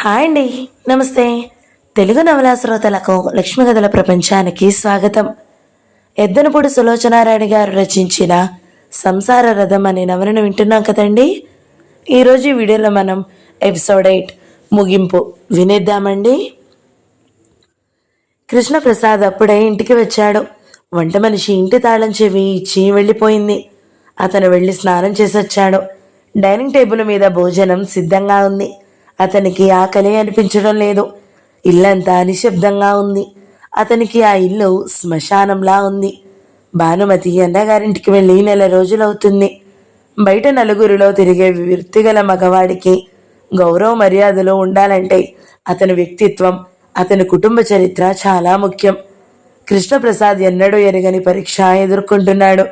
Hi అండి. నమస్తే. తెలుగు నవలా శ్రోతలకు లక్ష్మీ కథల ప్రపంచానికి స్వాగతం. ఎద్దనపూడి సులోచనారాయణ గారు రచించిన సంసార రథం అనే నవలను వింటున్నాం కదండి. ఈరోజు ఈ వీడియోలో మనం ఎపిసోడ్ 8 ముగింపు వినేద్దామండి. కృష్ణప్రసాద్ అప్పుడే ఇంటికి వచ్చాడు. వంట మనిషి ఇంటి తాళం చెవి ఇచ్చి వెళ్ళిపోయింది. అతను వెళ్ళి స్నానం చేసొచ్చాడు. డైనింగ్ టేబుల్ మీద భోజనం సిద్ధంగా ఉంది. అతనికి ఆకలి అనిపించడం లేదు. ఇల్లంతా నిశ్శబ్దంగా ఉంది. అతనికి ఆ ఇల్లు శ్మశానంలా ఉంది. భానుమతి అన్నగారింటికి వెళ్ళి 1 రోజులవుతుంది. బయట నలుగురిలో తిరిగే వృత్తిగల మగవాడికి గౌరవ మర్యాదలు ఉండాలంటే అతని వ్యక్తిత్వం, అతని కుటుంబ చరిత్ర చాలా ముఖ్యం. కృష్ణప్రసాద్ ఎన్నడూ ఎరగని పరీక్ష ఎదుర్కొంటున్నాడు.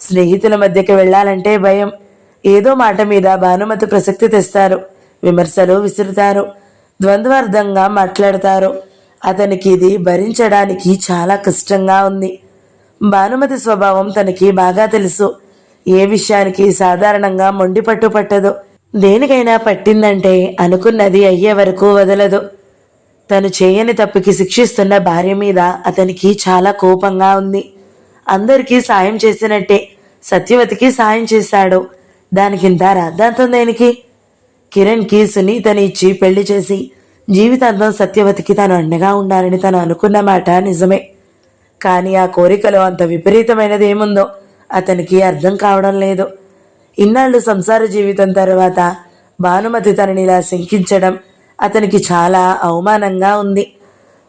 స్నేహితుల మధ్యకి వెళ్ళాలంటే భయం. ఏదో మాట మీద భానుమతి ప్రసక్తి తెస్తారు, విమర్శలు విసురుతారు, ద్వంద్వార్థంగా మాట్లాడతారు. అతనికి ఇది భరించడానికి చాలా కష్టంగా ఉంది. భానుమతి స్వభావం తనకి బాగా తెలుసు. ఏ విషయానికి సాధారణంగా మొండి పట్టు పట్టదు. దేనికైనా పట్టిందంటే అనుకున్నది అయ్యే వరకు వదలదు. తను చేయని తప్పుకి శిక్షిస్తున్న భార్య మీద అతనికి చాలా కోపంగా ఉంది. అందరికీ సాయం చేసినట్టే సత్యవతికి సాయం చేశాడు. దానికింత రాద్ధాంతం దేనికి? కిరణ్కి సునీతని ఇచ్చి పెళ్లి చేసి జీవితాంతం సత్యవతికి తను అండగా ఉండాలని తను అనుకున్న మాట నిజమే. కానీ ఆ కోరికలో అంత విపరీతమైనది ఏముందో అతనికి అర్థం కావడం లేదు. ఇన్నాళ్ళు సంసార జీవితం తర్వాత భానుమతి తనని ఇలా శంకించడం అతనికి చాలా అవమానంగా ఉంది.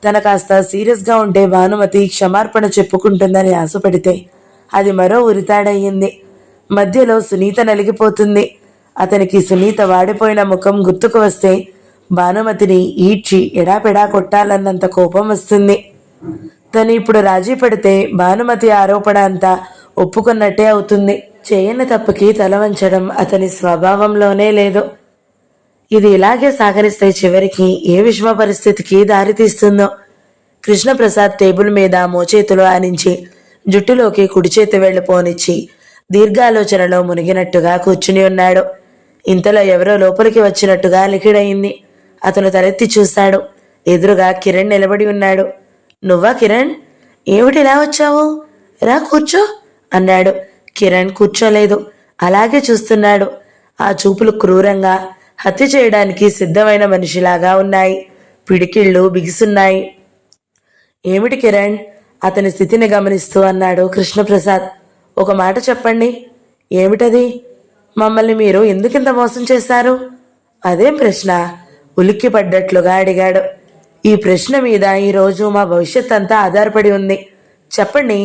తన కాస్త సీరియస్గా ఉంటే భానుమతి క్షమార్పణ చెప్పుకుంటుందని ఆశపడితే అది మరో ఉరితాడయ్యింది. మధ్యలో సునీత నలిగిపోతుంది. అతనికి సునీత వాడిపోయిన ముఖం గుర్తుకు వస్తే భానుమతిని ఈడ్చి ఎడాపెడా కొట్టాలన్నంత కోపం వస్తుంది. తను ఇప్పుడు రాజీ పడితే భానుమతి ఆరోపణ అంతా ఒప్పుకున్నట్టే అవుతుంది. చేయని తప్పుకి తల వంచడం అతని స్వభావంలోనే లేదు. ఇది ఇలాగే సాగరిస్తే చివరికి ఏ విషమ పరిస్థితికి దారితీస్తుందో. కృష్ణప్రసాద్ టేబుల్ మీద మోచేతులు ఆనించి జుట్టులోకి కుడి చేతి వెళ్ళిపోనిచ్చి దీర్ఘాలోచనలో మునిగినట్టుగా కూర్చుని ఉన్నాడు. ఇంతలో ఎవరో లోపలికి వచ్చినట్టుగా లిఖిడయింది. అతను తలెత్తి చూశాడు. ఎదురుగా కిరణ్ నిలబడి ఉన్నాడు. నువ్వా కిరణ్? ఏమిటి ఇలా వచ్చావు? రా కూర్చో అన్నాడు. కిరణ్ కూర్చోలేదు, అలాగే చూస్తున్నాడు. ఆ చూపులు క్రూరంగా హత్య చేయడానికి సిద్ధమైన మనిషిలాగా ఉన్నాయి. పిడికిళ్ళు బిగుసున్నాయి. ఏమిటి కిరణ్? అతని స్థితిని గమనిస్తూ అన్నాడు కృష్ణప్రసాద్. ఒక మాట చెప్పండి. ఏమిటది? మమ్మల్ని మీరు ఎందుకింత మోసం చేశారు? అదేం ప్రశ్న? ఉలిక్కి పడ్డట్లుగా అడిగాడు. ఈ ప్రశ్న మీద ఈరోజు మా భవిష్యత్ అంతా ఆధారపడి ఉంది. చెప్పండి,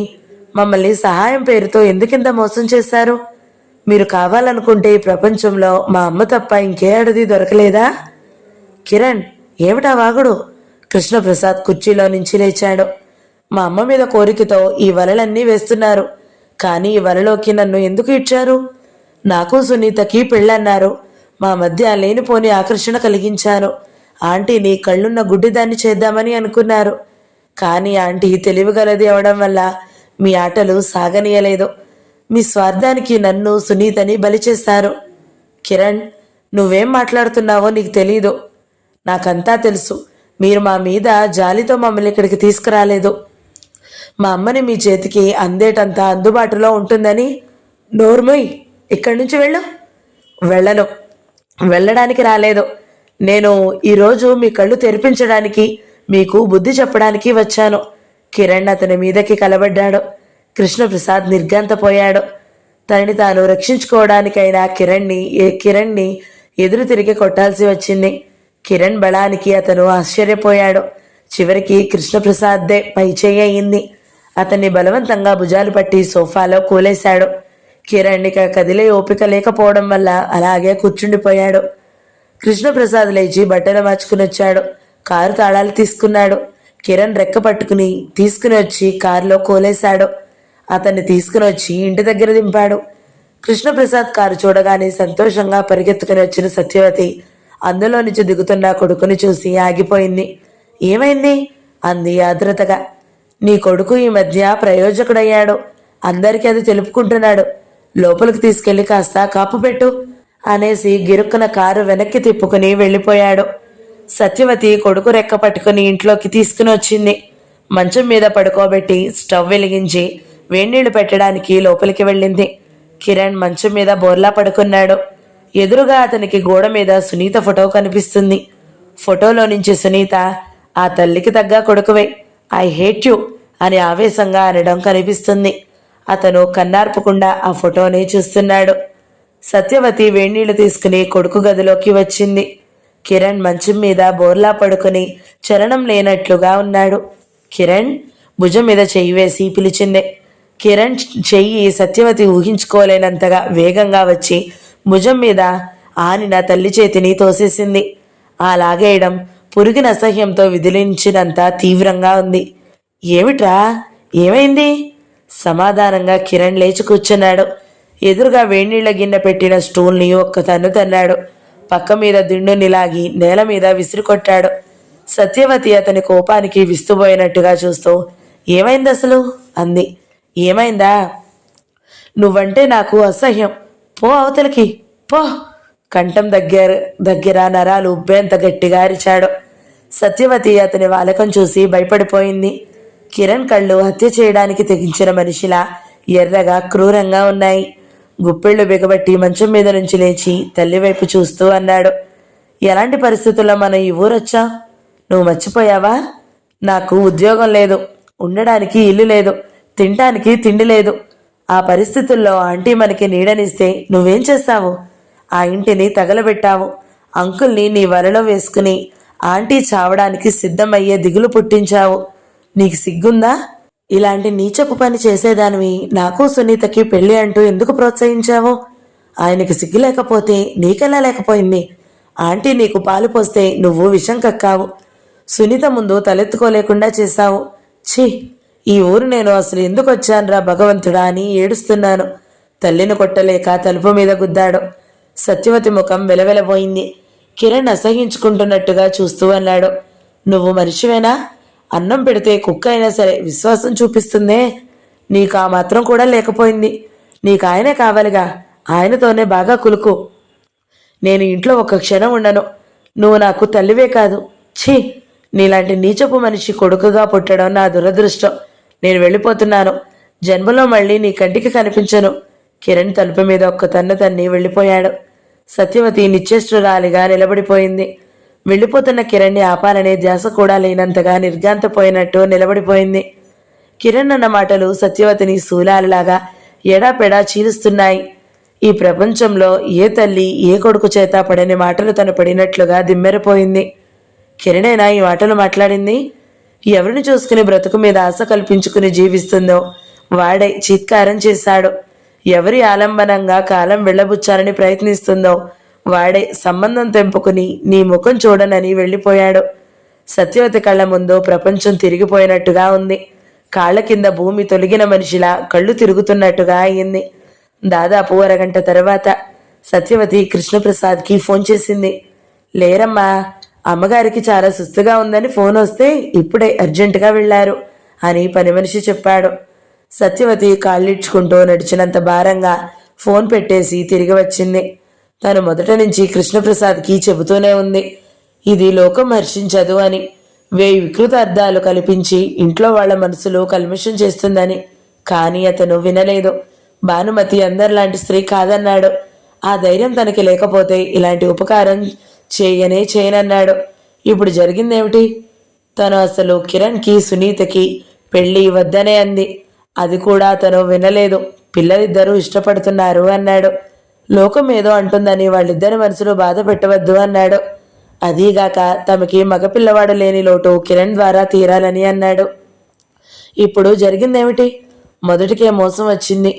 మమ్మల్ని సహాయం పేరుతో ఎందుకింత మోసం చేశారు? మీరు కావాలనుకుంటే ఈ ప్రపంచంలో మా అమ్మ తప్ప ఇంకే అడది దొరకలేదా? కిరణ్, ఏమిటా వాగుడు? కృష్ణప్రసాద్ కుర్చీలో నుంచి లేచాడు. మా అమ్మ మీద కోరికతో ఈ వలలన్నీ వేస్తున్నారు. కానీ ఈ వలలోకి నన్ను ఎందుకు ఇచ్చారు? నాకు సునీతకి పెళ్ళన్నారు. మా మధ్య లేనిపోని ఆకర్షణ కలిగించారు. ఆంటీని కళ్ళున్న గుడ్డిదాన్ని చేద్దామని అనుకున్నారు. కానీ ఆంటీ తెలివిగలది అవడం వల్ల మీ ఆటలు సాగనీయలేదు. మీ స్వార్థానికి నన్ను సునీతని బలి చేశారు. కిరణ్, నువ్వేం మాట్లాడుతున్నావో నీకు తెలీదు. నాకంతా తెలుసు. మీరు మా మీద జాలితో మమ్మల్ని ఇక్కడికి తీసుకురాలేదు. మా అమ్మని మీ చేతికి అందేటంత అందుబాటులో ఉంటుందని. నోర్మోయ్, ఇక్కడి నుంచి వెళ్ళు. వెళ్ళను. వెళ్ళడానికి రాలేదు. నేను ఈరోజు మీ కళ్ళు తెరిపించడానికి, మీకు బుద్ధి చెప్పడానికి వచ్చాను. కిరణ్ అతని మీదకి కలబడ్డాడు. కృష్ణప్రసాద్ నిర్ఘాంతపోయాడు. తనని తాను రక్షించుకోవడానికైనా కిరణ్ని ఎదురు తిరిగి కొట్టాల్సి వచ్చింది. కిరణ్ బలానికి అతను ఆశ్చర్యపోయాడు. చివరికి కృష్ణప్రసాద్దే పైచేయి అయింది. అతన్ని బలవంతంగా భుజాలు పట్టి సోఫాలో కూలేశాడు. కిరణ్ ఇక కదిలే ఓపిక లేకపోవడం వల్ల అలాగే కూర్చుండిపోయాడు. కృష్ణప్రసాద్ లేచి బట్టలు మార్చుకుని వచ్చాడు. కారు తాళాలు తీసుకున్నాడు. కిరణ్ రెక్క పట్టుకుని తీసుకుని వచ్చి కారులో కోలేశాడు. అతన్ని తీసుకుని వచ్చి ఇంటి దగ్గర దింపాడు. కృష్ణప్రసాద్ కారు చూడగానే సంతోషంగా పరిగెత్తుకుని వచ్చిన సత్యవతి అందులో నుంచి దిగుతున్న కొడుకుని చూసి ఆగిపోయింది. ఏమైంది? అంది ఆద్రతగా. నీ కొడుకు ఈ మధ్య ప్రయోజకుడయ్యాడు. అందరికీ అది తెలుపుకుంటున్నాడు. లోపలికి తీసుకెళ్లి కాస్త కాపు పెట్టు అనేసి గిరుక్కున కారు వెనక్కి తిప్పుకుని వెళ్ళిపోయాడు. సత్యవతి కొడుకు రెక్క పట్టుకుని ఇంట్లోకి తీసుకుని వచ్చింది. మంచం మీద పడుకోబెట్టి స్టవ్ వెలిగించి వేడినీళ్లు పెట్టడానికి లోపలికి వెళ్ళింది. కిరణ్ మంచం మీద బోర్లా పడుకున్నాడు. ఎదురుగా అతనికి గోడ మీద సునీత ఫోటో కనిపిస్తుంది. ఫోటోలో నుంచి సునీత, ఆ తల్లికి తగ్గ కొడుకువే, ఐ హేట్ యు అని ఆవేశంగా అనడం కనిపిస్తుంది. అతను కన్నార్పకుండా ఆ ఫోటోని చూస్తున్నాడు. సత్యవతి వేణీళ్లు తీసుకుని కొడుకు గదిలోకి వచ్చింది. కిరణ్ మంచం మీద బోర్లా పడుకుని చలనం లేనట్లుగా ఉన్నాడు. కిరణ్ భుజం మీద చెయ్యి వేసి పిలిచింది. కిరణ్ చెయ్యి సత్యవతి ఊహించుకోలేనంతగా వేగంగా వచ్చి భుజం మీద ఆనిన తల్లి చేతిని తోసేసింది. ఆ లాగేయడం పురుగిన అసహ్యంతో విదిలించినంత తీవ్రంగా ఉంది. ఏమిట్రా, ఏమైంది? సమాధానంగా కిరణ్ లేచి కూర్చున్నాడు. ఎదురుగా వేణీళ్ల గిన్నె పెట్టిన స్టూల్ని ఒక్క తన్ను తన్నాడు. పక్క మీద దిండుని లాగి నేల మీద విసిరికొట్టాడు. సత్యవతి అతని కోపానికి విస్తుపోయినట్టుగా చూస్తూ, ఏమైంది అసలు అంది. ఏమైందా? నువ్వంటే నాకు అసహ్యం, పో అవతలికి పో. కంఠం దగ్గర నరాలు ఉబ్బేంత గట్టిగా అరిచాడు. సత్యవతి అతని వాలకం చూసి భయపడిపోయింది. కిరణ్ కళ్ళు హత్య చేయడానికి తెగించిన మనిషిలా ఎర్రగా క్రూరంగా ఉన్నాయి. గుప్పిళ్ళు బిగబట్టి మంచం మీద నుంచి లేచి తల్లి వైపు చూస్తూ అన్నాడు, ఎలాంటి పరిస్థితుల్లో మనం ఈ ఊరొచ్చా? నువ్వు మర్చిపోయావా? నాకు ఉద్యోగం లేదు, ఉండడానికి ఇల్లు లేదు, తినటానికి తిండి లేదు. ఆ పరిస్థితుల్లో ఆంటీ మనకి నీడనిస్తే నువ్వేం చేస్తావు? ఆ ఇంటిని తగలబెట్టావు. అంకుల్ని నీ వలలో వేసుకుని ఆంటీ చావడానికి సిద్ధమయ్యే దిగులు పుట్టించావు. నీకు సిగ్గుందా? ఇలాంటి నీచపు పని చేసేదానివి నాకు సునీతకి పెళ్లి అంటూ ఎందుకు ప్రోత్సహించావు? ఆయనకి సిగ్గు లేకపోతే నీకెలా లేకపోయింది? ఆంటీ నీకు పాలు పోస్తే నువ్వు విషం కక్కావు. సునీత ముందు తలెత్తుకోలేకుండా చేశావు. ఛీ, ఈ ఊరు నేను అసలు ఎందుకు వచ్చానురా భగవంతుడా అని ఏడుస్తున్నాను. తల్లిని కొట్టలేక తలుపు మీద గుద్దాడు. సత్యవతి ముఖం వెలవెలబోయింది. కిరణ్ అసహించుకుంటున్నట్టుగా చూస్తూ అన్నాడు, నువ్వు మనిషివేనా? అన్నం పెడితే కుక్క అయినా సరే విశ్వాసం చూపిస్తుందే, నీకు ఆ మాత్రం కూడా లేకపోయింది. నీకు ఆయనే కావాలిగా, ఆయనతోనే బాగా కులుకు. నేను ఇంట్లో ఒక్క క్షణం ఉండను. నువ్వు నాకు తల్లివే కాదు. ఛీ, నీలాంటి నీచపు మనిషి కొడుకుగా పుట్టడం నా దురదృష్టం. నేను వెళ్ళిపోతున్నాను. జన్మలో మళ్ళీ నీ కంటికి కనిపించను. కిరణ్ తలుపు మీద ఒక్క తన్ను తన్ని వెళ్ళిపోయాడు. సత్యవతి నిశ్చేష్టురాలిగా నిలబడిపోయింది. వెళ్ళిపోతున్న కిరణ్ని ఆపాలనే ధ్యాస కూడా లేనంతగా నిర్గాంతపోయినట్టు నిలబడిపోయింది. కిరణ్ అన్న మాటలు సత్యవతిని శూలాలలాగా ఎడాపెడా చీలుస్తున్నాయి. ఈ ప్రపంచంలో ఏ తల్లి ఏ కొడుకు చేత పడని మాటలు తను పడినట్లుగా దిమ్మెరపోయింది. కిరణేనా ఈ మాటలు మాట్లాడింది? ఎవరిని చూసుకుని బ్రతుకు మీద ఆశ కల్పించుకుని జీవిస్తుందో వాడే చీత్కారం చేశాడు. ఎవరి ఆలంబనంగా కాలం వెళ్ళబుచ్చాలని ప్రయత్నిస్తుందో వాడే సంబంధం తెంపుకుని నీ ముఖం చూడనని వెళ్ళిపోయాడు. సత్యవతి కళ్ళ ముందు ప్రపంచం తిరిగిపోయినట్టుగా ఉంది. కాళ్ల కింద భూమి తొలగిన మనిషిలా కళ్ళు తిరుగుతున్నట్టుగా అయింది. దాదాపు అరగంట తర్వాత సత్యవతి కృష్ణప్రసాద్కి ఫోన్ చేసింది. లేరమ్మా, అమ్మగారికి చాలా సుస్తుగా ఉందని ఫోన్ వస్తే ఇప్పుడే అర్జెంటుగా వెళ్లారు అని పని మనిషి చెప్పాడు. సత్యవతి కాళ్ళిడ్చుకుంటూ నడిచినంత భారంగా ఫోన్ పెట్టేసి తిరిగి వచ్చింది. తను మొదట నుంచి కృష్ణప్రసాద్కి చెబుతూనే ఉంది, ఇది లోకం హర్షించదు అని, 1000 వికృత అర్థాలు కల్పించి ఇంట్లో వాళ్ల మనసులో కల్మషం చేస్తుందని. కానీ అతను వినలేదు. భానుమతి అందరిలాంటి స్త్రీ కాదన్నాడు. ఆ ధైర్యం తనకి లేకపోతే ఇలాంటి ఉపకారం చేయనన్నాడు. ఇప్పుడు జరిగిందేమిటి? తను అసలు కిరణ్కి సునీతకి పెళ్ళి వద్దనే అంది. అది కూడా తను వినలేదు. పిల్లలిద్దరూ ఇష్టపడుతున్నారు అన్నాడు. లోకం ఏదో అంటుందని వాళ్ళిద్దరి మనసులో బాధ పెట్టవద్దు అన్నాడు. అదీగాక తమకి మగపిల్లవాడు లేని లోటు కిరణ్ ద్వారా తీరాలని అన్నాడు. ఇప్పుడు జరిగిందేమిటి? మొదటికే మోసం వచ్చింది.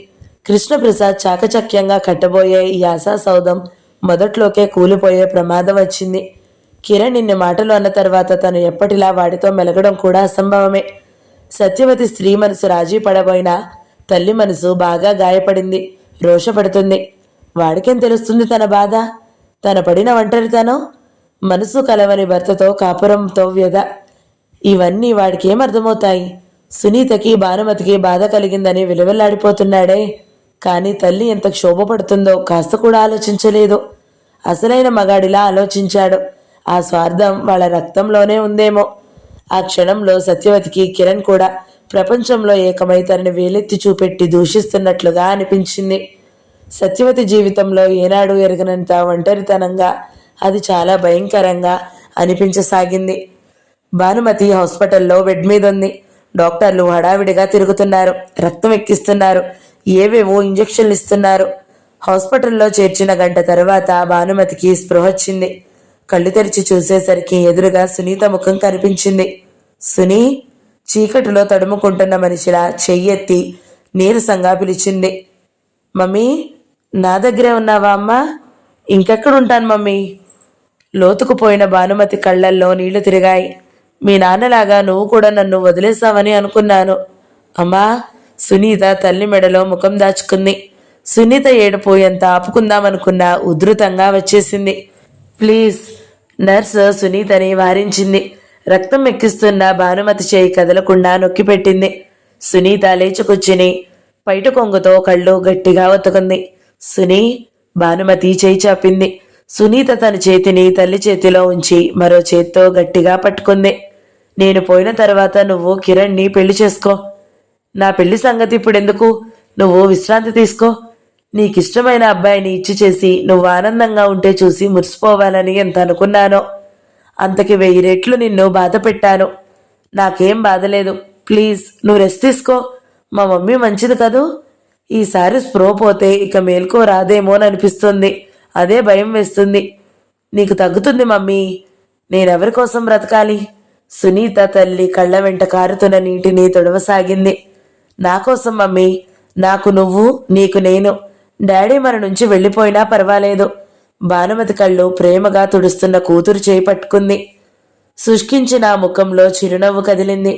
కృష్ణప్రసాద్ చాకచక్యంగా కట్టబోయే ఈ ఆశా సౌధం మొదట్లోకే కూలిపోయే ప్రమాదం వచ్చింది. కిరణ్ ఇన్ని మాటలు అన్న తర్వాత తను ఎప్పటిలా వాడితో మెలగడం కూడా అసంభవమే. సత్యవతి స్త్రీ మనసు రాజీ పడబోయినా తల్లి మనసు బాగా గాయపడింది, రోషపడుతుంది. వాడికేం తెలుస్తుంది తన బాధ? తన పడిన ఒంటరితనం, మనసు కలవని భర్తతో కాపురంతో వ్యధ, ఇవన్నీ వాడికేం అర్థమవుతాయి? సునీతకి భానుమతికి బాధ కలిగిందని విలువెల్లాడిపోతున్నాడే, కానీ తల్లి ఎంత క్షోభపడుతుందో కాస్త కూడా ఆలోచించలేదు. అసలైన మగాడిలా ఆలోచించాడు. ఆ స్వార్థం వాళ్ళ రక్తంలోనే ఉందేమో. ఆ క్షణంలో సత్యవతికి కిరణ్ కూడా ప్రపంచంలో ఏకమై తనని వేలెత్తి చూపెట్టి దూషిస్తున్నట్లుగా అనిపించింది. సత్యవతి జీవితంలో ఏనాడు ఎరగనంత ఒంటరితనంగా, అది చాలా భయంకరంగా అనిపించసాగింది. భానుమతి హాస్పిటల్లో బెడ్ మీద ఉంది. డాక్టర్లు హడావిడిగా తిరుగుతున్నారు, రక్తం ఎక్కిస్తున్నారు, ఏవేవో ఇంజెక్షన్లు ఇస్తున్నారు. హాస్పిటల్లో చేర్చిన గంట తర్వాత భానుమతికి స్పృహ వచ్చింది. కళ్ళు తెరిచి చూసేసరికి ఎదురుగా సునీత ముఖం కనిపించింది. సునీ చీకటిలో తడుముకుంటున్న మనిషిలా చెయ్యెత్తి నీరసంగా పిలిచింది. మమ్మీ, నా దగ్గరే ఉన్నావా అమ్మా? ఇంకెక్కడుంటాను మమ్మీ. లోతుకుపోయిన భానుమతి కళ్ళల్లో నీళ్లు తిరిగాయి. మీ నాన్నలాగా నువ్వు కూడా నన్ను వదిలేసావని అనుకున్నాను అమ్మా. సునీత తల్లి మెడలో ముఖం దాచుకుంది. సునీత ఏడుపు ఎంత ఆపుకుందామనుకున్నా ఉధృతంగా వచ్చేసింది. ప్లీజ్, నర్సు సునీతని వారించింది. రక్తం ఎక్కిస్తున్న భానుమతి చేయి కదలకుండా నొక్కిపెట్టింది. సునీత లేచుకొచ్చిని పైట కొంగుతో కళ్ళు గట్టిగా ఒత్తుకుంది. సునీ, భానుమతి చేయి చాపింది. సునీత తన చేతిని తల్లి చేతిలో ఉంచి మరో చేత్తో గట్టిగా పట్టుకుంది. నేను పోయిన తర్వాత నువ్వు కిరణ్ని పెళ్లి చేసుకో. నా పెళ్లి సంగతి ఇప్పుడెందుకు? నువ్వు విశ్రాంతి తీసుకో. నీకిష్టమైన అబ్బాయిని ఇచ్చి చేసి నువ్వు ఆనందంగా ఉంటే చూసి మురిసిపోవాలని ఎంత అనుకున్నానో. అంతకి 1000 రెట్లు నిన్ను బాధ పెట్టాను. నాకేం బాధలేదు. ప్లీజ్, నువ్వు రెస్ట్ తీసుకో. మా మమ్మీ మంచిది కదూ. ఈసారి స్ప్రో పోతే ఇక మేల్కో రాదేమోననిపిస్తుంది. అదే భయం వేస్తుంది. నీకు తగ్గుతుంది మమ్మీ. నేనెవరి కోసం బ్రతకాలి? సునీత తల్లి కళ్ళ వెంట కారుతున్న నీటిని తొడవసాగింది. నా కోసం మమ్మీ. నాకు నువ్వు, నీకు నేను. డాడీ మన నుంచి వెళ్ళిపోయినా పర్వాలేదు. భానుమతి కళ్ళు ప్రేమగా తుడుస్తున్న కూతురు చేయి పట్టుకుంది. శుష్కించిన ఆ ముఖంలో చిరునవ్వు కదిలింది.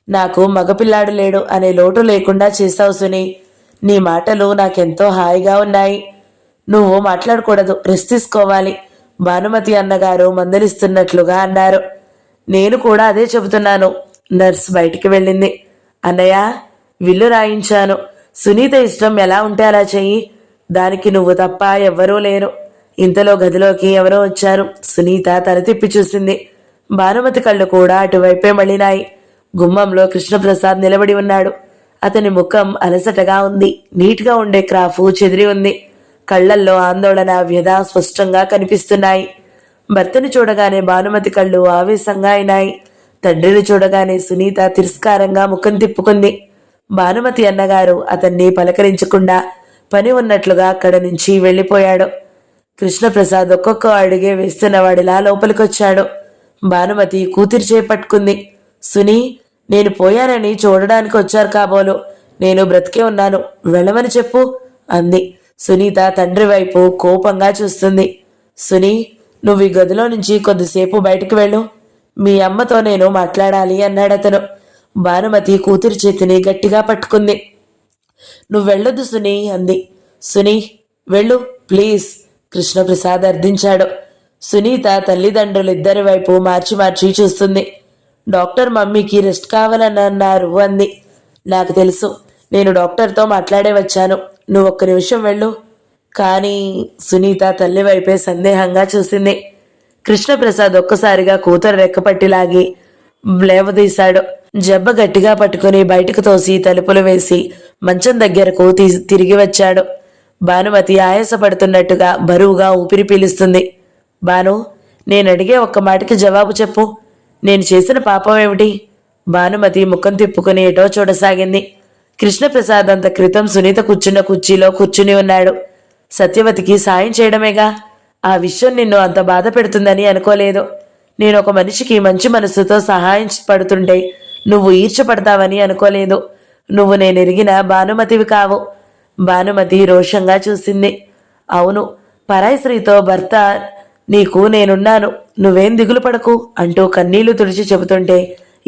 నాకు మగపిల్లాడు లేడు అనే లోటు లేకుండా చేశావు సునీ. నీ మాటలు నాకెంతో హాయిగా ఉన్నాయి. నువ్వు మాట్లాడకూడదు, రెస్ట్ తీసుకోవాలి. భానుమతి అన్నగారు మందలిస్తున్నట్లుగా అన్నారు. నేను కూడా అదే చెబుతున్నాను. నర్స్ బయటికి వెళ్ళింది. అన్నయ్య, విల్లు రాయించాను. సునీత ఇష్టం ఎలా ఉంటే అలా చెయ్యి. దానికి నువ్వు తప్ప ఎవ్వరూ లేరు. ఇంతలో గదిలోకి ఎవరో వచ్చారు. సునీత తల తిప్పి చూసింది. భానుమతి కళ్ళు కూడా అటువైపే మళ్ళినాయి. గుమ్మంలో కృష్ణప్రసాద్ నిలబడి ఉన్నాడు. అతని ముఖం అలసటగా ఉంది. నీట్గా ఉండే క్రాఫు చెదిరి ఉంది. కళ్లల్లో ఆందోళన, వ్యధ స్పష్టంగా కనిపిస్తున్నాయి. భర్తని చూడగానే భానుమతి కళ్ళు ఆవేశంగా అయినాయి. తండ్రిని చూడగానే సునీత తిరస్కారంగా ముఖం తిప్పుకుంది. భానుమతి అన్నగారు అతన్ని పలకరించకుండా పని ఉన్నట్లుగా అక్కడి నుంచి వెళ్ళిపోయాడు. కృష్ణప్రసాద్ ఒక్కొక్క అడుగే వేస్తున్నవాడిలా లోపలికొచ్చాడు. భానుమతి కూతురు చేపట్టుకుంది. సునీ, నేను పోయానని చూడడానికి వచ్చారు కాబోలు. నేను బ్రతికే ఉన్నాను, వెళ్ళమని చెప్పు అంది. సునీత తండ్రి వైపు కోపంగా చూస్తుంది. సునీ, నువ్వు ఈ గదిలో నుంచి కొద్దిసేపు బయటికి వెళ్ళు. మీ అమ్మతో నేను మాట్లాడాలి అన్నాడతను. భానుమతి కూతురి చేతిని గట్టిగా పట్టుకుంది. నువ్వు వెళ్ళొద్దు సునీ అంది. సునీ, వెళ్ళు ప్లీజ్, కృష్ణప్రసాద్ అర్థించాడు. సునీత తల్లిదండ్రులిద్దరి వైపు మార్చి మార్చి చూస్తుంది. డాక్టర్ మమ్మీకి రెస్ట్ కావాలని అన్నారు అంది. నాకు తెలుసు, నేను డాక్టర్తో మాట్లాడే వచ్చాను. నువ్వు ఒక్క నిమిషం వెళ్ళు. కానీ సునీత తల్లి వైపే సందేహంగా చూసింది. కృష్ణప్రసాద్ ఒక్కసారిగా కూతురు రెక్కపట్టి లాగి లేవదీశాడు. జబ్బ గట్టిగా పట్టుకుని బయటకు తోసి తలుపులు వేసి మంచం దగ్గరకు తిరిగి వచ్చాడు. భానుమతి ఆయాసపడుతున్నట్టుగా బరువుగా ఊపిరి పీలుస్తుంది. భాను, నేనడిగే ఒక్క మాటకి జవాబు చెప్పు. నేను చేసిన పాపం ఏమిటి? భానుమతి ముఖం తిప్పుకుని ఎటో చూడసాగింది. కృష్ణప్రసాద్ అంత క్రితం సునీత కూర్చున్న కుర్చీలో కూర్చుని ఉన్నాడు. సత్యవతికి సాయం చేయడమేగా. ఆ విషయం నిన్ను అంత బాధ పెడుతుందని అనుకోలేదు. నేను ఒక మనిషికి మంచి మనసుతో సహాయం పడుతుంటే నువ్వు ఈర్చపడతావని అనుకోలేదు. నువ్వు నేనెరిగిన భానుమతివి కావు. భానుమతి రోషంగా చూసింది. అవును, పరాయి స్త్రీతో భర్త నీకు నేనున్నాను, నువ్వేం దిగులు పడకు అంటూ కన్నీళ్లు తుడిచి చెబుతుంటే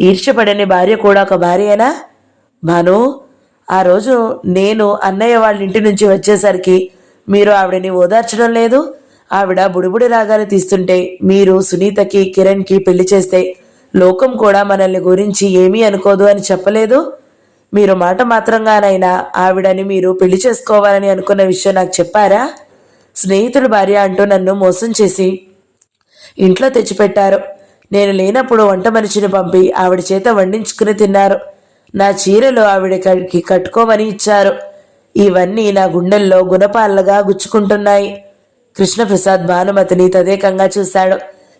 ఈర్ష్యపడని భార్య కూడా ఒక భార్యేనా? భాను, ఆ రోజు నేను అన్నయ్య వాళ్ళ ఇంటి నుంచి వచ్చేసరికి మీరు ఆవిడని ఓదార్చడం లేదు. ఆవిడ బుడిబుడి రాగాలు తీస్తుంటే మీరు సునీతకి కిరణ్కి పెళ్లి చేస్తే లోకం కూడా మనల్ని గురించి ఏమీ అనుకోదు అని చెప్పలేదు. మీరు మాట మాత్రంగానైనా ఆవిడని మీరు పెళ్లి చేసుకోవాలని అనుకున్న విషయం నాకు చెప్పారా? స్నేహితుడు భార్య అంటూ నన్ను మోసం చేసి ఇంట్లో తెచ్చిపెట్టారు. నేను లేనప్పుడు వంట మనిషిని పంపి ఆవిడ చేత వండించుకుని తిన్నారు. నా చీరలు ఆవిడకి కట్టుకోమని ఇచ్చారు. ఇవన్నీ నా గుండెల్లో గుణపాలగా గుచ్చుకుంటున్నాయి. కృష్ణప్రసాద్ భానుమతిని తదేకంగా చూశాడు.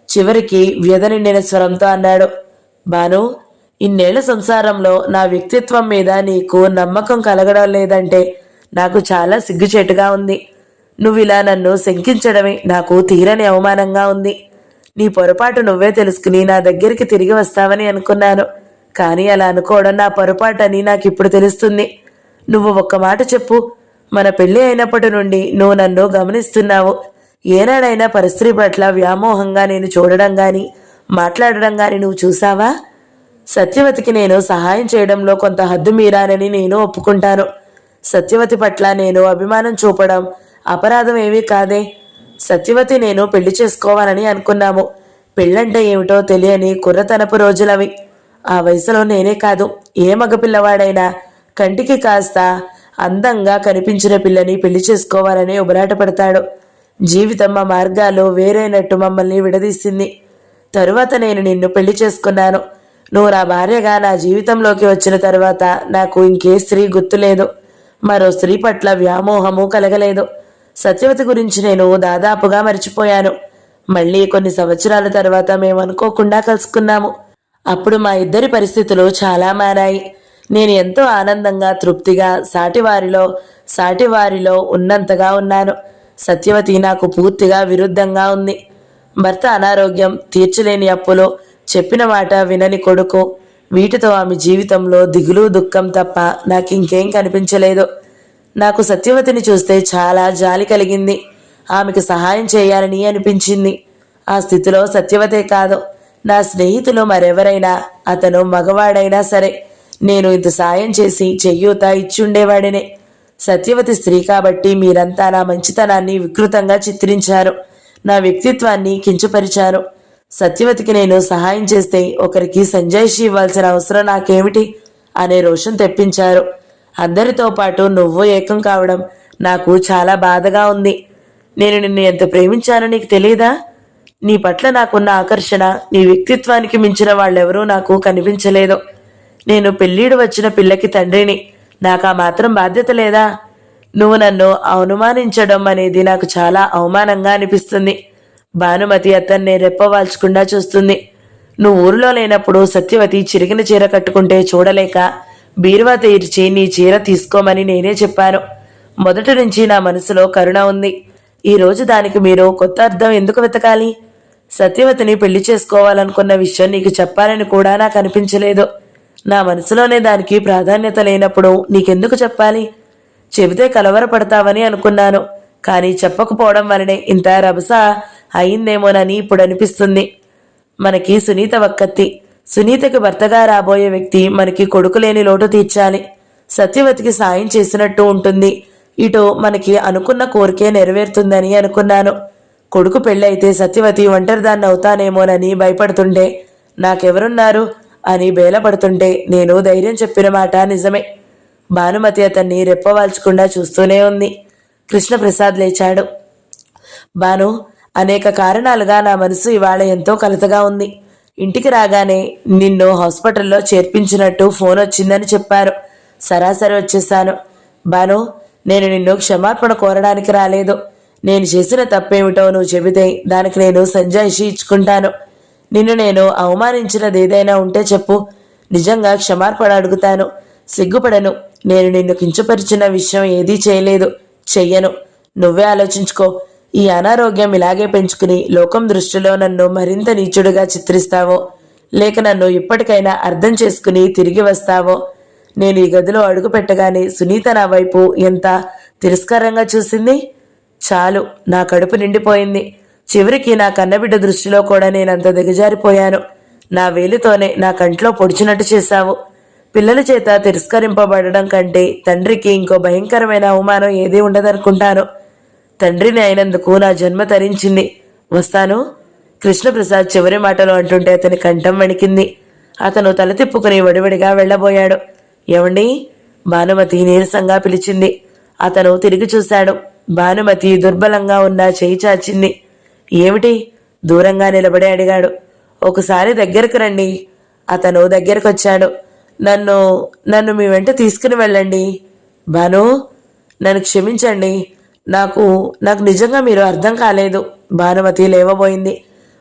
చివరికి వ్యధ నిండిన స్వరంతో అన్నాడు, భాను, ఇన్నేళ్ల సంసారంలో నా వ్యక్తిత్వం మీద నీకు నమ్మకం కలగడం లేదంటే నాకు చాలా సిగ్గుచేటుగా ఉంది. నువ్విలా నన్ను శంకించడమే నాకు తీరని అవమానంగా ఉంది. నీ పొరపాటు నువ్వే తెలుసుకుని నా దగ్గరికి తిరిగి వస్తావని అనుకున్నాను. కానీ అలా అనుకోవడం నా పొరపాటని నాకిప్పుడు తెలుస్తుంది. నువ్వు ఒక్క మాట చెప్పు. మన పెళ్లి అయినప్పటి నుండి నువ్వు నన్ను గమనిస్తున్నావు. ఏనాడైనా పరిస్థితి పట్ల వ్యామోహంగా నేను చూడడం గాని మాట్లాడడం గాని నువ్వు చూసావా? సత్యవతికి నేను సహాయం చేయడంలో కొంత హద్దు మీరానని నేను ఒప్పుకుంటాను. సత్యవతి పట్ల నేను అభిమానం చూపడం అపరాధం ఏమీ కాదే. సత్యవతి నేను పెళ్లి చేసుకోవాలని అనుకున్నాము. పెళ్ళంటే ఏమిటో తెలియని కుర్రతనపు రోజులవి. ఆ వయసులో నేనే కాదు, ఏ మగపిల్లవాడైనా కంటికి కాస్త అందంగా కనిపించిన పిల్లని పెళ్లి చేసుకోవాలని ఉబరాట పడతాడు. జీవితం మా మార్గాలు వేరైనట్టు మమ్మల్ని విడదీసింది. తరువాత నేను నిన్ను పెళ్లి చేసుకున్నాను. నువ్వు నా భార్యగా నా జీవితంలోకి వచ్చిన తరువాత నాకు ఇంకే స్త్రీ గుర్తులేదు. మరో స్త్రీ పట్ల వ్యామోహము కలగలేదు. సత్యవతి గురించి నేను దాదాపుగా మర్చిపోయాను. మళ్ళీ కొన్ని సంవత్సరాల తర్వాత మేము అనుకోకుండా కలుసుకున్నాము. అప్పుడు మా ఇద్దరి పరిస్థితులు చాలా మారాయి. నేను ఎంతో ఆనందంగా తృప్తిగా సాటివారిలో ఉన్నంతగా ఉన్నాను. సత్యవతి నాకు పూర్తిగా విరుద్ధంగా ఉంది. భర్త అనారోగ్యం, తీర్చలేని అప్పులు, చెప్పిన మాట వినని కొడుకు, వీటితో ఆమె జీవితంలో దిగులు దుఃఖం తప్ప నాకింకేం కనిపించలేదు. నాకు సత్యవతిని చూస్తే చాలా జాలి కలిగింది. ఆమెకు సహాయం చేయాలని అనిపించింది. ఆ స్థితిలో సత్యవతే కాదు, నా స్నేహితులు మరెవరైనా, అతను మగవాడైనా సరే నేను ఇంత సాయం చేసి చెయ్యూత ఇచ్చుండేవాడినే. సత్యవతి స్త్రీ కాబట్టి మీరంతా నా మంచితనాన్ని వికృతంగా చిత్రించారు, నా వ్యక్తిత్వాన్ని కించపరిచారు. సత్యవతికి నేను సహాయం చేస్తే ఒకరికి సంజాయిషి ఇవ్వాల్సిన అవసరం నాకేమిటి అనే రోషం తెప్పించారు. అందరితో పాటు నువ్వు ఏకం కావడం నాకు చాలా బాధగా ఉంది. నేను నిన్ను ఎంత ప్రేమించానో నీకు తెలియదా? నీ పట్ల నాకున్న ఆకర్షణ, నీ వ్యక్తిత్వానికి మించిన వాళ్ళెవరూ నాకు కనిపించలేదు. నేను పెళ్ళీడు వచ్చిన పిల్లకి తండ్రిని. నాకు ఆ మాత్రం బాధ్యత లేదా? నువ్వు నన్ను అనుమానించడం అనేది నాకు చాలా అవమానంగా అనిపిస్తుంది. భానుమతి అతన్ని రెప్పవాల్చకుండా చూస్తుంది. నువ్వు ఊరిలో లేనప్పుడు సత్యవతి చిరిగిన చీర కట్టుకుంటే చూడలేక బీరువా తీర్చి నీ చీర తీసుకోమని నేనే చెప్పాను. మొదటి నుంచి నా మనసులో కరుణ ఉంది. ఈరోజు దానికి మీరు కొత్త అర్థం ఎందుకు వెతకాలి? సత్యవతిని పెళ్లి చేసుకోవాలనుకున్న విషయం నీకు చెప్పాలని కూడా నాకు అనిపించలేదు. నా మనసులోనే దానికి ప్రాధాన్యత లేనప్పుడు నీకెందుకు చెప్పాలి? చెబితే కలవరపడతావని అనుకున్నాను. కానీ చెప్పకపోవడం వలనే ఇంత రభస అయిందేమోనని ఇప్పుడు అనిపిస్తుంది. మనకి సునీత వక్కత్తి. సునీతకి భర్తగా రాబోయే వ్యక్తి మనకి కొడుకు లేని లోటు తీర్చాలి. సత్యవతికి సాయం చేసినట్టు ఉంటుంది. ఇటు మనకి అనుకున్న కోరికే నెరవేరుతుందని అనుకున్నాను. కొడుకు పెళ్ళైతే సత్యవతి ఒంటరిదాన్ని అవుతానేమోనని భయపడుతుంటే, నాకెవరున్నారు అని బేలపడుతుంటే నేను ధైర్యం చెప్పిన మాట నిజమే. భానుమతి అతన్ని రెప్పవాల్చకుండా చూస్తూనే ఉంది. కృష్ణప్రసాద్ లేచాడు. భాను, అనేక కారణాలుగా నా మనసు ఇవాళ ఎంతో కలతగా ఉంది. ఇంటికి రాగానే నిన్ను హాస్పిటల్లో చేర్పించినట్టు ఫోన్ వచ్చిందని చెప్పారు. సరాసరి వచ్చేసాను. భాను, నేను నిన్ను క్షమాపణ కోరడానికి రాలేదు. నేను చేసిన తప్పేమిటో నువ్వు చెబితే దానికి నేను సంజాయిషి ఇచ్చుకుంటాను. నిన్ను నేను అవమానించినది ఏదైనా ఉంటే చెప్పు. నిజంగా క్షమాపణ అడుగుతాను. సిగ్గుపడను. నేను నిన్ను కించపరిచిన విషయం ఏదీ చేయలేదు, చెయ్యను. నువ్వే ఆలోచించుకో. ఈ అనారోగ్యం ఇలాగే పెంచుకుని లోకం దృష్టిలో నన్ను మరింత నీచుడుగా చిత్రిస్తావో, లేక నన్ను ఇప్పటికైనా అర్థం చేసుకుని తిరిగి వస్తావో. నేను ఈ గదిలో అడుగు పెట్టగానే సునీత నా వైపు ఎంత తిరస్కారంగా చూసింది. చాలు, నా కడుపు నిండిపోయింది. చివరికి నా కన్నబిడ్డ దృష్టిలో కూడా నేనంత దిగజారిపోయాను. నా వేలితోనే నా కంట్లో పొడిచినట్టు చేశావు. పిల్లల చేత తిరస్కరింపబడడం కంటే తండ్రికి ఇంకో భయంకరమైన అవమానం ఏదీ ఉండదనుకుంటాను. తండ్రిని అయినందుకు నా జన్మ తరించింది. వస్తాను. కృష్ణప్రసాద్ చివరి మాటలు అంటుంటే అతని కంఠం వణికింది. అతను తల తిప్పుకుని వడివడిగా వెళ్లబోయాడు. ఏమండి? భానుమతి నీరసంగా పిలిచింది. అతను తిరిగి చూశాడు. భానుమతి దుర్బలంగా ఉన్న చేయి చాచింది. ఏమిటి? దూరంగా నిలబడి అడిగాడు. ఒకసారి దగ్గరకు రండి. అతను దగ్గరకు వచ్చాడు. నన్ను నన్ను మీ వెంట తీసుకుని వెళ్ళండి. భాను, నన్ను క్షమించండి. నాకు నాకు నిజంగా మీరు అర్థం కాలేదు. భానుమతి లేవబోయింది.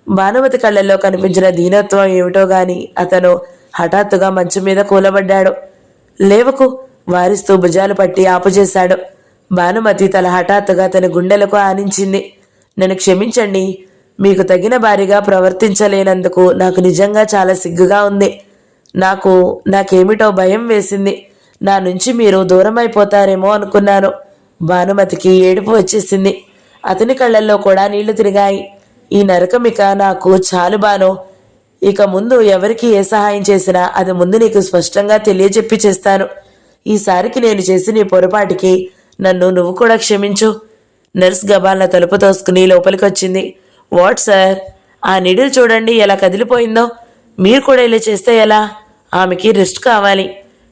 భానుమతి కళ్ళల్లో కనిపించిన దీనత్వం ఏమిటో గాని అతను హఠాత్తుగా మంచం మీద కూలబడ్డాడు. లేవకు, వారిస్తూ భుజాలు పట్టి ఆపుచేశాడు. భానుమతి తల హఠాత్తుగా తన గుండెలకు ఆనించింది. నన్ను క్షమించండి. మీకు తగిన భారీగా ప్రవర్తించలేనందుకు నాకు నిజంగా చాలా సిగ్గుగా ఉంది. నాకేమిటో భయం వేసింది. నా నుంచి మీరు దూరం అయిపోతారేమో అనుకున్నాను. భానుమతికి ఏడుపు వచ్చేసింది. అతని కళ్ళల్లో కూడా నీళ్లు తిరిగాయి. ఈ నరకం ఇక నాకు చాలు భాను. ఇక ముందు ఎవరికి ఏ సహాయం చేసినా అది ముందు నీకు స్పష్టంగా తెలియజెప్పి చేస్తాను. ఈసారికి నేను చేసిన ఈ పొరపాటికి నన్ను నువ్వు కూడా క్షమించు. నర్స్ గబాల్న తలుపు తోసుకుని లోపలికి వచ్చింది. వాట్ సార్, ఆ నీడిల్ చూడండి ఎలా కదిలిపోయిందో. మీరు కూడా ఇలా చేస్తే ఎలా? ఆమెకి రెస్ట్ కావాలి.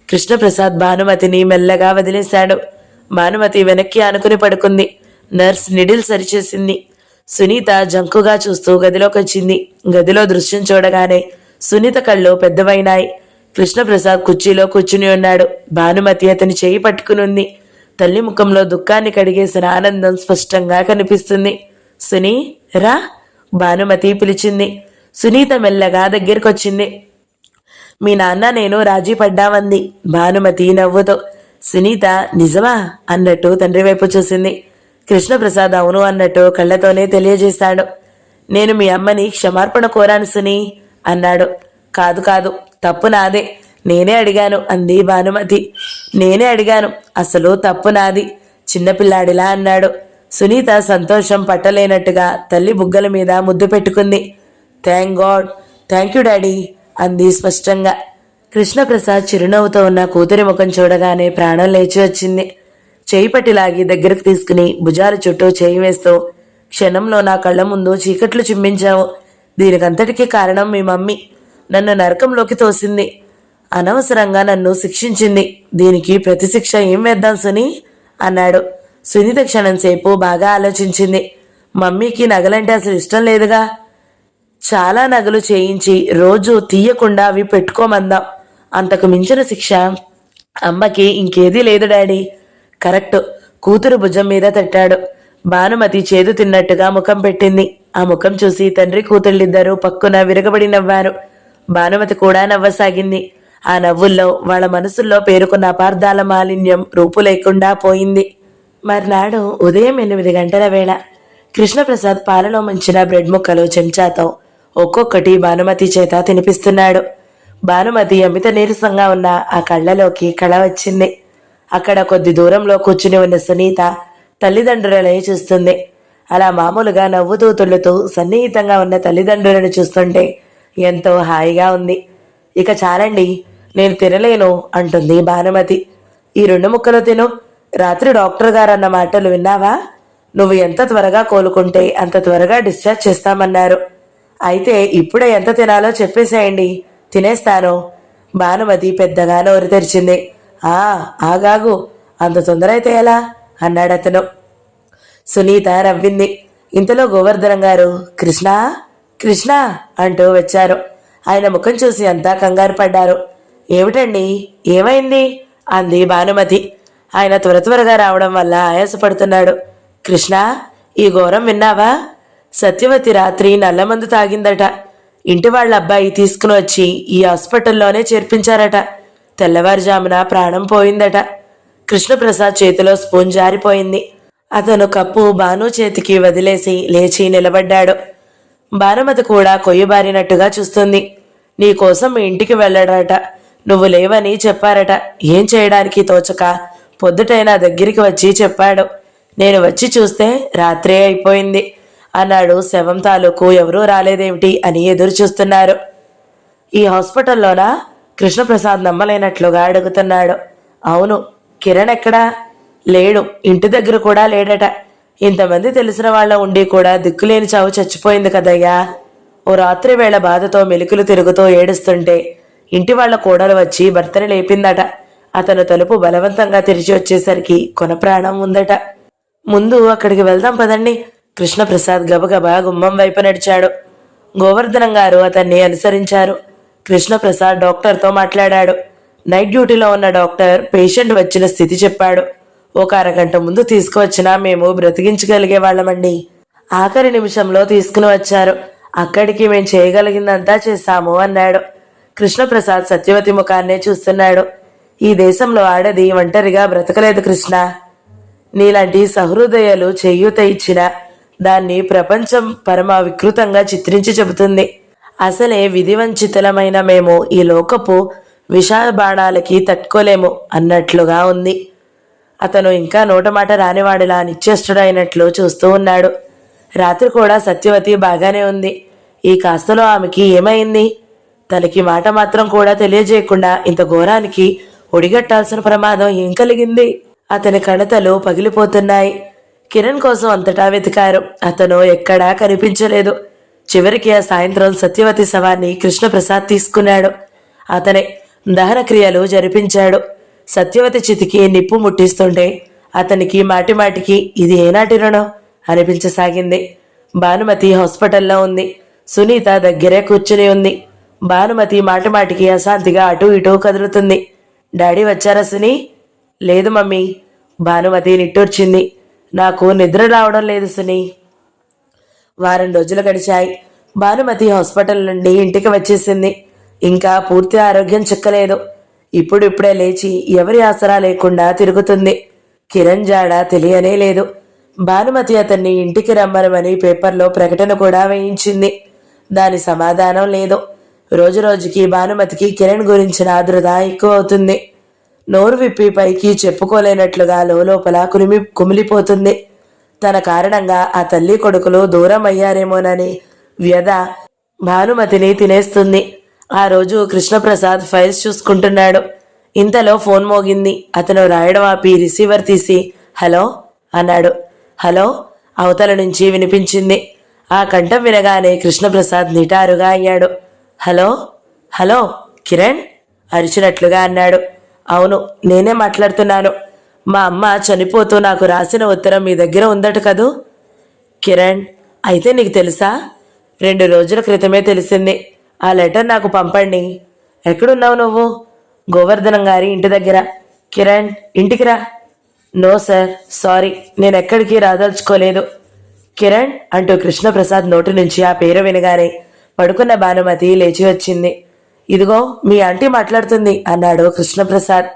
కృష్ణప్రసాద్ భానుమతిని మెల్లగా వదిలేశాడు. భానుమతి వెనక్కి ఆనుకుని పడుకుంది. నర్స్ నిడిల్ సరిచేసింది. సునీత జంకుగా చూస్తూ గదిలోకి వచ్చింది. గదిలో దృశ్యం చూడగానే సునీత కళ్ళు పెద్దవైనాయి. కృష్ణప్రసాద్ కుర్చీలో కూర్చుని ఉన్నాడు. భానుమతి అతని చేయి పట్టుకునుంది. తల్లి ముఖంలో దుఃఖాన్ని కడిగేసిన ఆనందం స్పష్టంగా కనిపిస్తుంది. సునీ, రా, భానుమతి పిలిచింది. సునీత మెల్లగా దగ్గరకొచ్చింది. మీ నాన్న నేను రాజీ పడ్డామంది భానుమతి నవ్వుతో. సునీత నిజమా అన్నట్టు తండ్రి వైపు చూసింది. కృష్ణప్రసాద్ అవును అన్నట్టు కళ్ళతోనే తెలియజేశాడు. నేను మీ అమ్మని క్షమార్పణ కోరాను సునీ అన్నాడు. కాదు కాదు, తప్పు నాదే. నేనే అడిగాను అంది భానుమతి. నేనే అడిగాను, అసలు తప్పు నాది చిన్నపిల్లాడిలా అన్నాడు. సునీత సంతోషం పట్టలేనట్టుగా తల్లి బుగ్గల మీద ముద్దు పెట్టుకుంది. Thank God, thank you daddy అంది స్పష్టంగా. కృష్ణప్రసాద్ చిరునవ్వుతో ఉన్న కూతురి ముఖం చూడగానే ప్రాణం లేచి వచ్చింది. చేయి పట్టి లాగి దగ్గరకు తీసుకుని భుజాల చుట్టూ చేయి వేస్తూ, క్షణంలో నా కళ్ళ ముందు చీకట్లు చిమ్మించావు. దీనికంతటికీ కారణం మీ మమ్మీ. నన్ను నరకంలోకి తోసింది. అనవసరంగా నన్ను శిక్షించింది. దీనికి ప్రతిశిక్ష ఏం వేద్దాం సునీ అన్నాడు. సునీత క్షణం సేపు బాగా ఆలోచించింది. మమ్మీకి నగలంటే అసలు ఇష్టం లేదుగా. చాలా నగలు చేయించి రోజు తీయకుండా అవి పెట్టుకోమందాం. అంతకు మించిన శిక్ష అమ్మకి ఇంకేదీ లేదు డాడీ. కరెక్ట్, కూతురు భుజం మీద తట్టాడు. భానుమతి చేదు తిన్నట్టుగా ముఖం పెట్టింది. ఆ ముఖం చూసి తండ్రి కూతుళ్ళిద్దరూ పక్కున విరగబడి నవ్వారు. భానుమతి కూడా నవ్వసాగింది. ఆ నవ్వుల్లో వాళ్ళ మనసుల్లో పేరుకున్న అపార్థాల మాలిన్యం రూపు లేకుండా పోయింది. మర్నాడు ఉదయం 8 గంటల వేళ కృష్ణప్రసాద్ పాలలో ముంచిన బ్రెడ్ ముక్కలు చెంచాతో ఒక్కొక్కటి భానుమతి చేత తినిపిస్తున్నాడు. భానుమతి అమిత నీరసంగా ఉన్న ఆ కళ్ళలోకి కళ వచ్చింది. అక్కడ కొద్ది దూరంలో కూర్చుని ఉన్న సునీత తల్లిదండ్రులనే చూస్తుంది. అలా మామూలుగా నవ్వుతూ తుళ్ళుతూ సన్నిహితంగా ఉన్న తల్లిదండ్రులను చూస్తుంటే ఎంతో హాయిగా ఉంది. ఇక చాలండి, నేను తినలేను అంటుంది భానుమతి. ఈ 2 ముక్కలు తిను. రాత్రి డాక్టర్ గారు అన్న మాటలు విన్నావా? నువ్వు ఎంత త్వరగా కోలుకుంటే అంత త్వరగా డిశ్చార్జ్ చేస్తామన్నారు. అయితే ఇప్పుడే ఎంత తినాలో చెప్పేసేయండి, తినేస్తాను. భానుమతి పెద్దగా నోరు తెరిచింది. ఆగాగు, అంత తొందర అయితే ఎలా అన్నాడతను. సునీత నవ్వింది. ఇంతలో గోవర్ధనం గారు కృష్ణ కృష్ణ అంటూ వచ్చారు. ఆయన ముఖం చూసి అంతా కంగారు పడ్డారు. ఏమిటండి, ఏమైంది అంది భానుమతి. ఆయన త్వరగా రావడం వల్ల ఆయాసపడుతున్నాడు. కృష్ణ, ఈ ఘోరం విన్నావా? సత్యవతి రాత్రి నల్లమందు తాగిందట. ఇంటి వాళ్ళ అబ్బాయి తీసుకుని వచ్చి ఈ హాస్పిటల్లోనే చేర్పించారట. తెల్లవారుజామున ప్రాణం పోయిందట. కృష్ణప్రసాద్ చేతిలో స్పూన్ జారిపోయింది. అతను కప్పు భాను చేతికి వదిలేసి లేచి నిలబడ్డాడు. భానుమతి కూడా కొయ్యబారినట్టుగా చూస్తుంది. నీకోసం మీ ఇంటికి వెళ్ళాడట. నువ్వు లేవని చెప్పారట. ఏం చేయడానికి తోచక పొద్దుటైనా దగ్గరికి వచ్చి చెప్పాడు. నేను వచ్చి చూస్తే రాత్రే అయిపోయింది అన్నాడు. శవం తాలూకు ఎవరూ రాలేదేమిటి అని ఎదురు చూస్తున్నారు. ఈ హాస్పిటల్లోనా? కృష్ణప్రసాద్ నమ్మలేనట్లుగా అడుగుతున్నాడు. అవును. కిరణ్ ఎక్కడా? లేడు. ఇంటి దగ్గర కూడా లేడట. ఇంతమంది తెలిసిన వాళ్ళ ఉండి కూడా దిక్కులేని చావు చచ్చిపోయింది కదయ్యా. ఓ రాత్రి వేళ బాధతో మెలికలు తిరుగుతూ ఏడుస్తుంటే ఇంటి వాళ్ళ కోడలు వచ్చి భర్తని లేపిందట. అతను తలుపు బలవంతంగా తెరిచి వచ్చేసరికి కొన ప్రాణం ఉందట. ముందు అక్కడికి వెళ్దాం పదండి. కృష్ణప్రసాద్ గబగబా గుమ్మం వైపు నడిచాడు. గోవర్ధనం గారు అతన్ని అనుసరించారు. కృష్ణప్రసాద్ డాక్టర్తో మాట్లాడాడు. నైట్ డ్యూటీలో ఉన్న డాక్టర్ పేషెంట్ వచ్చిన స్థితి చెప్పాడు. ఒక అరగంట ముందు తీసుకువచ్చినా మేము బ్రతికించగలిగే వాళ్ళమండి. ఆఖరి నిమిషంలో తీసుకుని వచ్చారు. అక్కడికి మేము చేయగలిగిందంతా చేశాము అన్నాడు. కృష్ణప్రసాద్ సత్యవతి ముఖాన్నే చూస్తున్నాడు. ఈ దేశంలో ఆడది ఒంటరిగా బ్రతకలేదు కృష్ణ. నీలాంటి సహృదయాలు చేయూత ఇచ్చిన దాన్ని ప్రపంచం పరమ వికృతంగా చిత్రించి చెబుతుంది. అసలే విధివంచితులమైన మేము ఈ లోకపు విషాద బాణాలకి తట్టుకోలేము అన్నట్లుగా ఉంది. అతను ఇంకా నోటమాట రానివాడిలా నిశ్చేష్టుడైనట్లు చూస్తూ ఉన్నాడు. రాత్రి కూడా సత్యవతి బాగానే ఉంది. ఈ కాస్తలో ఆమెకి ఏమైంది? తనకి మాట మాత్రం కూడా తెలియజేయకుండా ఇంత ఘోరానికి ఒడిగట్టాల్సిన ప్రమాదం ఏం కలిగింది? అతని కణతలు పగిలిపోతున్నాయి. కిరణ్ కోసం అంతటా వెతికారు. అతను ఎక్కడా కనిపించలేదు. చివరికి ఆ సాయంత్రం సత్యవతి శవాన్ని కృష్ణప్రసాద్ తీసుకున్నాడు. అతనే దహన క్రియలు జరిపించాడు. సత్యవతి చితికి నిప్పు ముట్టిస్తుంటే అతనికి మాటిమాటికి ఇది ఏనాటి రుణం అనిపించసాగింది. భానుమతి హాస్పిటల్లో ఉంది. సునీత దగ్గరే కూర్చుని ఉంది. భానుమతి మాటిమాటికి అశాంతిగా అటూ ఇటూ కదులుతుంది. డాడీ వచ్చారా సునీ? లేదు మమ్మీ. భానుమతి నిట్టూర్చింది. నాకు నిద్ర రావడం లేదు సునీ. వారం రోజులు గడిచాయి. భానుమతి హాస్పిటల్ నుండి ఇంటికి వచ్చేసింది. ఇంకా పూర్తి ఆరోగ్యం చిక్కలేదు. ఇప్పుడిప్పుడే లేచి ఎవరి ఆసరా లేకుండా తిరుగుతుంది. కిరణ్ జాడ తెలియనే లేదు. భానుమతి అతన్ని ఇంటికి రమ్మనమని పేపర్లో ప్రకటన కూడా వేయించింది. దాని సమాధానం లేదు. రోజురోజుకి భానుమతికి కిరణ్ గురించిన ఆదృత ఎక్కువ అవుతుంది. నోరు విప్పి పైకి చెప్పుకోలేనట్లుగా లోపల కుమిలిపోతుంది. తన కారణంగా ఆ తల్లి కొడుకులు దూరం అయ్యారేమోనని వ్యధ భానుమతిని తినేస్తుంది. ఆ రోజు కృష్ణప్రసాద్ ఫైల్స్ చూసుకుంటున్నాడు. ఇంతలో ఫోన్ మోగింది. అతను రాయడం ఆపి రిసీవర్ తీసి హలో అన్నాడు. హలో అవతల నుంచి వినిపించింది. ఆ కంఠం వినగానే కృష్ణప్రసాద్ నిటారుగా అయ్యాడు. హలో హలో కిరణ్ అరిచినట్లుగా అన్నాడు. అవును, నేనే మాట్లాడుతున్నాను. మా అమ్మ చనిపోతూ నాకు రాసిన ఉత్తరం మీ దగ్గర ఉందట కదూ? కిరణ్, అయితే నీకు తెలుసా? 2 రోజుల క్రితమే తెలిసింది. ఆ లెటర్ నాకు పంపండి. ఎక్కడున్నావు నువ్వు? గోవర్ధనం గారి ఇంటి దగ్గర. కిరణ్, ఇంటికి రా. నో సార్, సారీ, నేను ఎక్కడికి రాదలుచుకోలేదు. కిరణ్ అంటూ కృష్ణప్రసాద్ నోటి నుంచి ఆ పేరు వినగానే పడుకున్న భానుమతి లేచి వచ్చింది. ఇదిగో మీ ఆంటీ మాట్లాడుతుంది అన్నాడు కృష్ణప్రసాద్.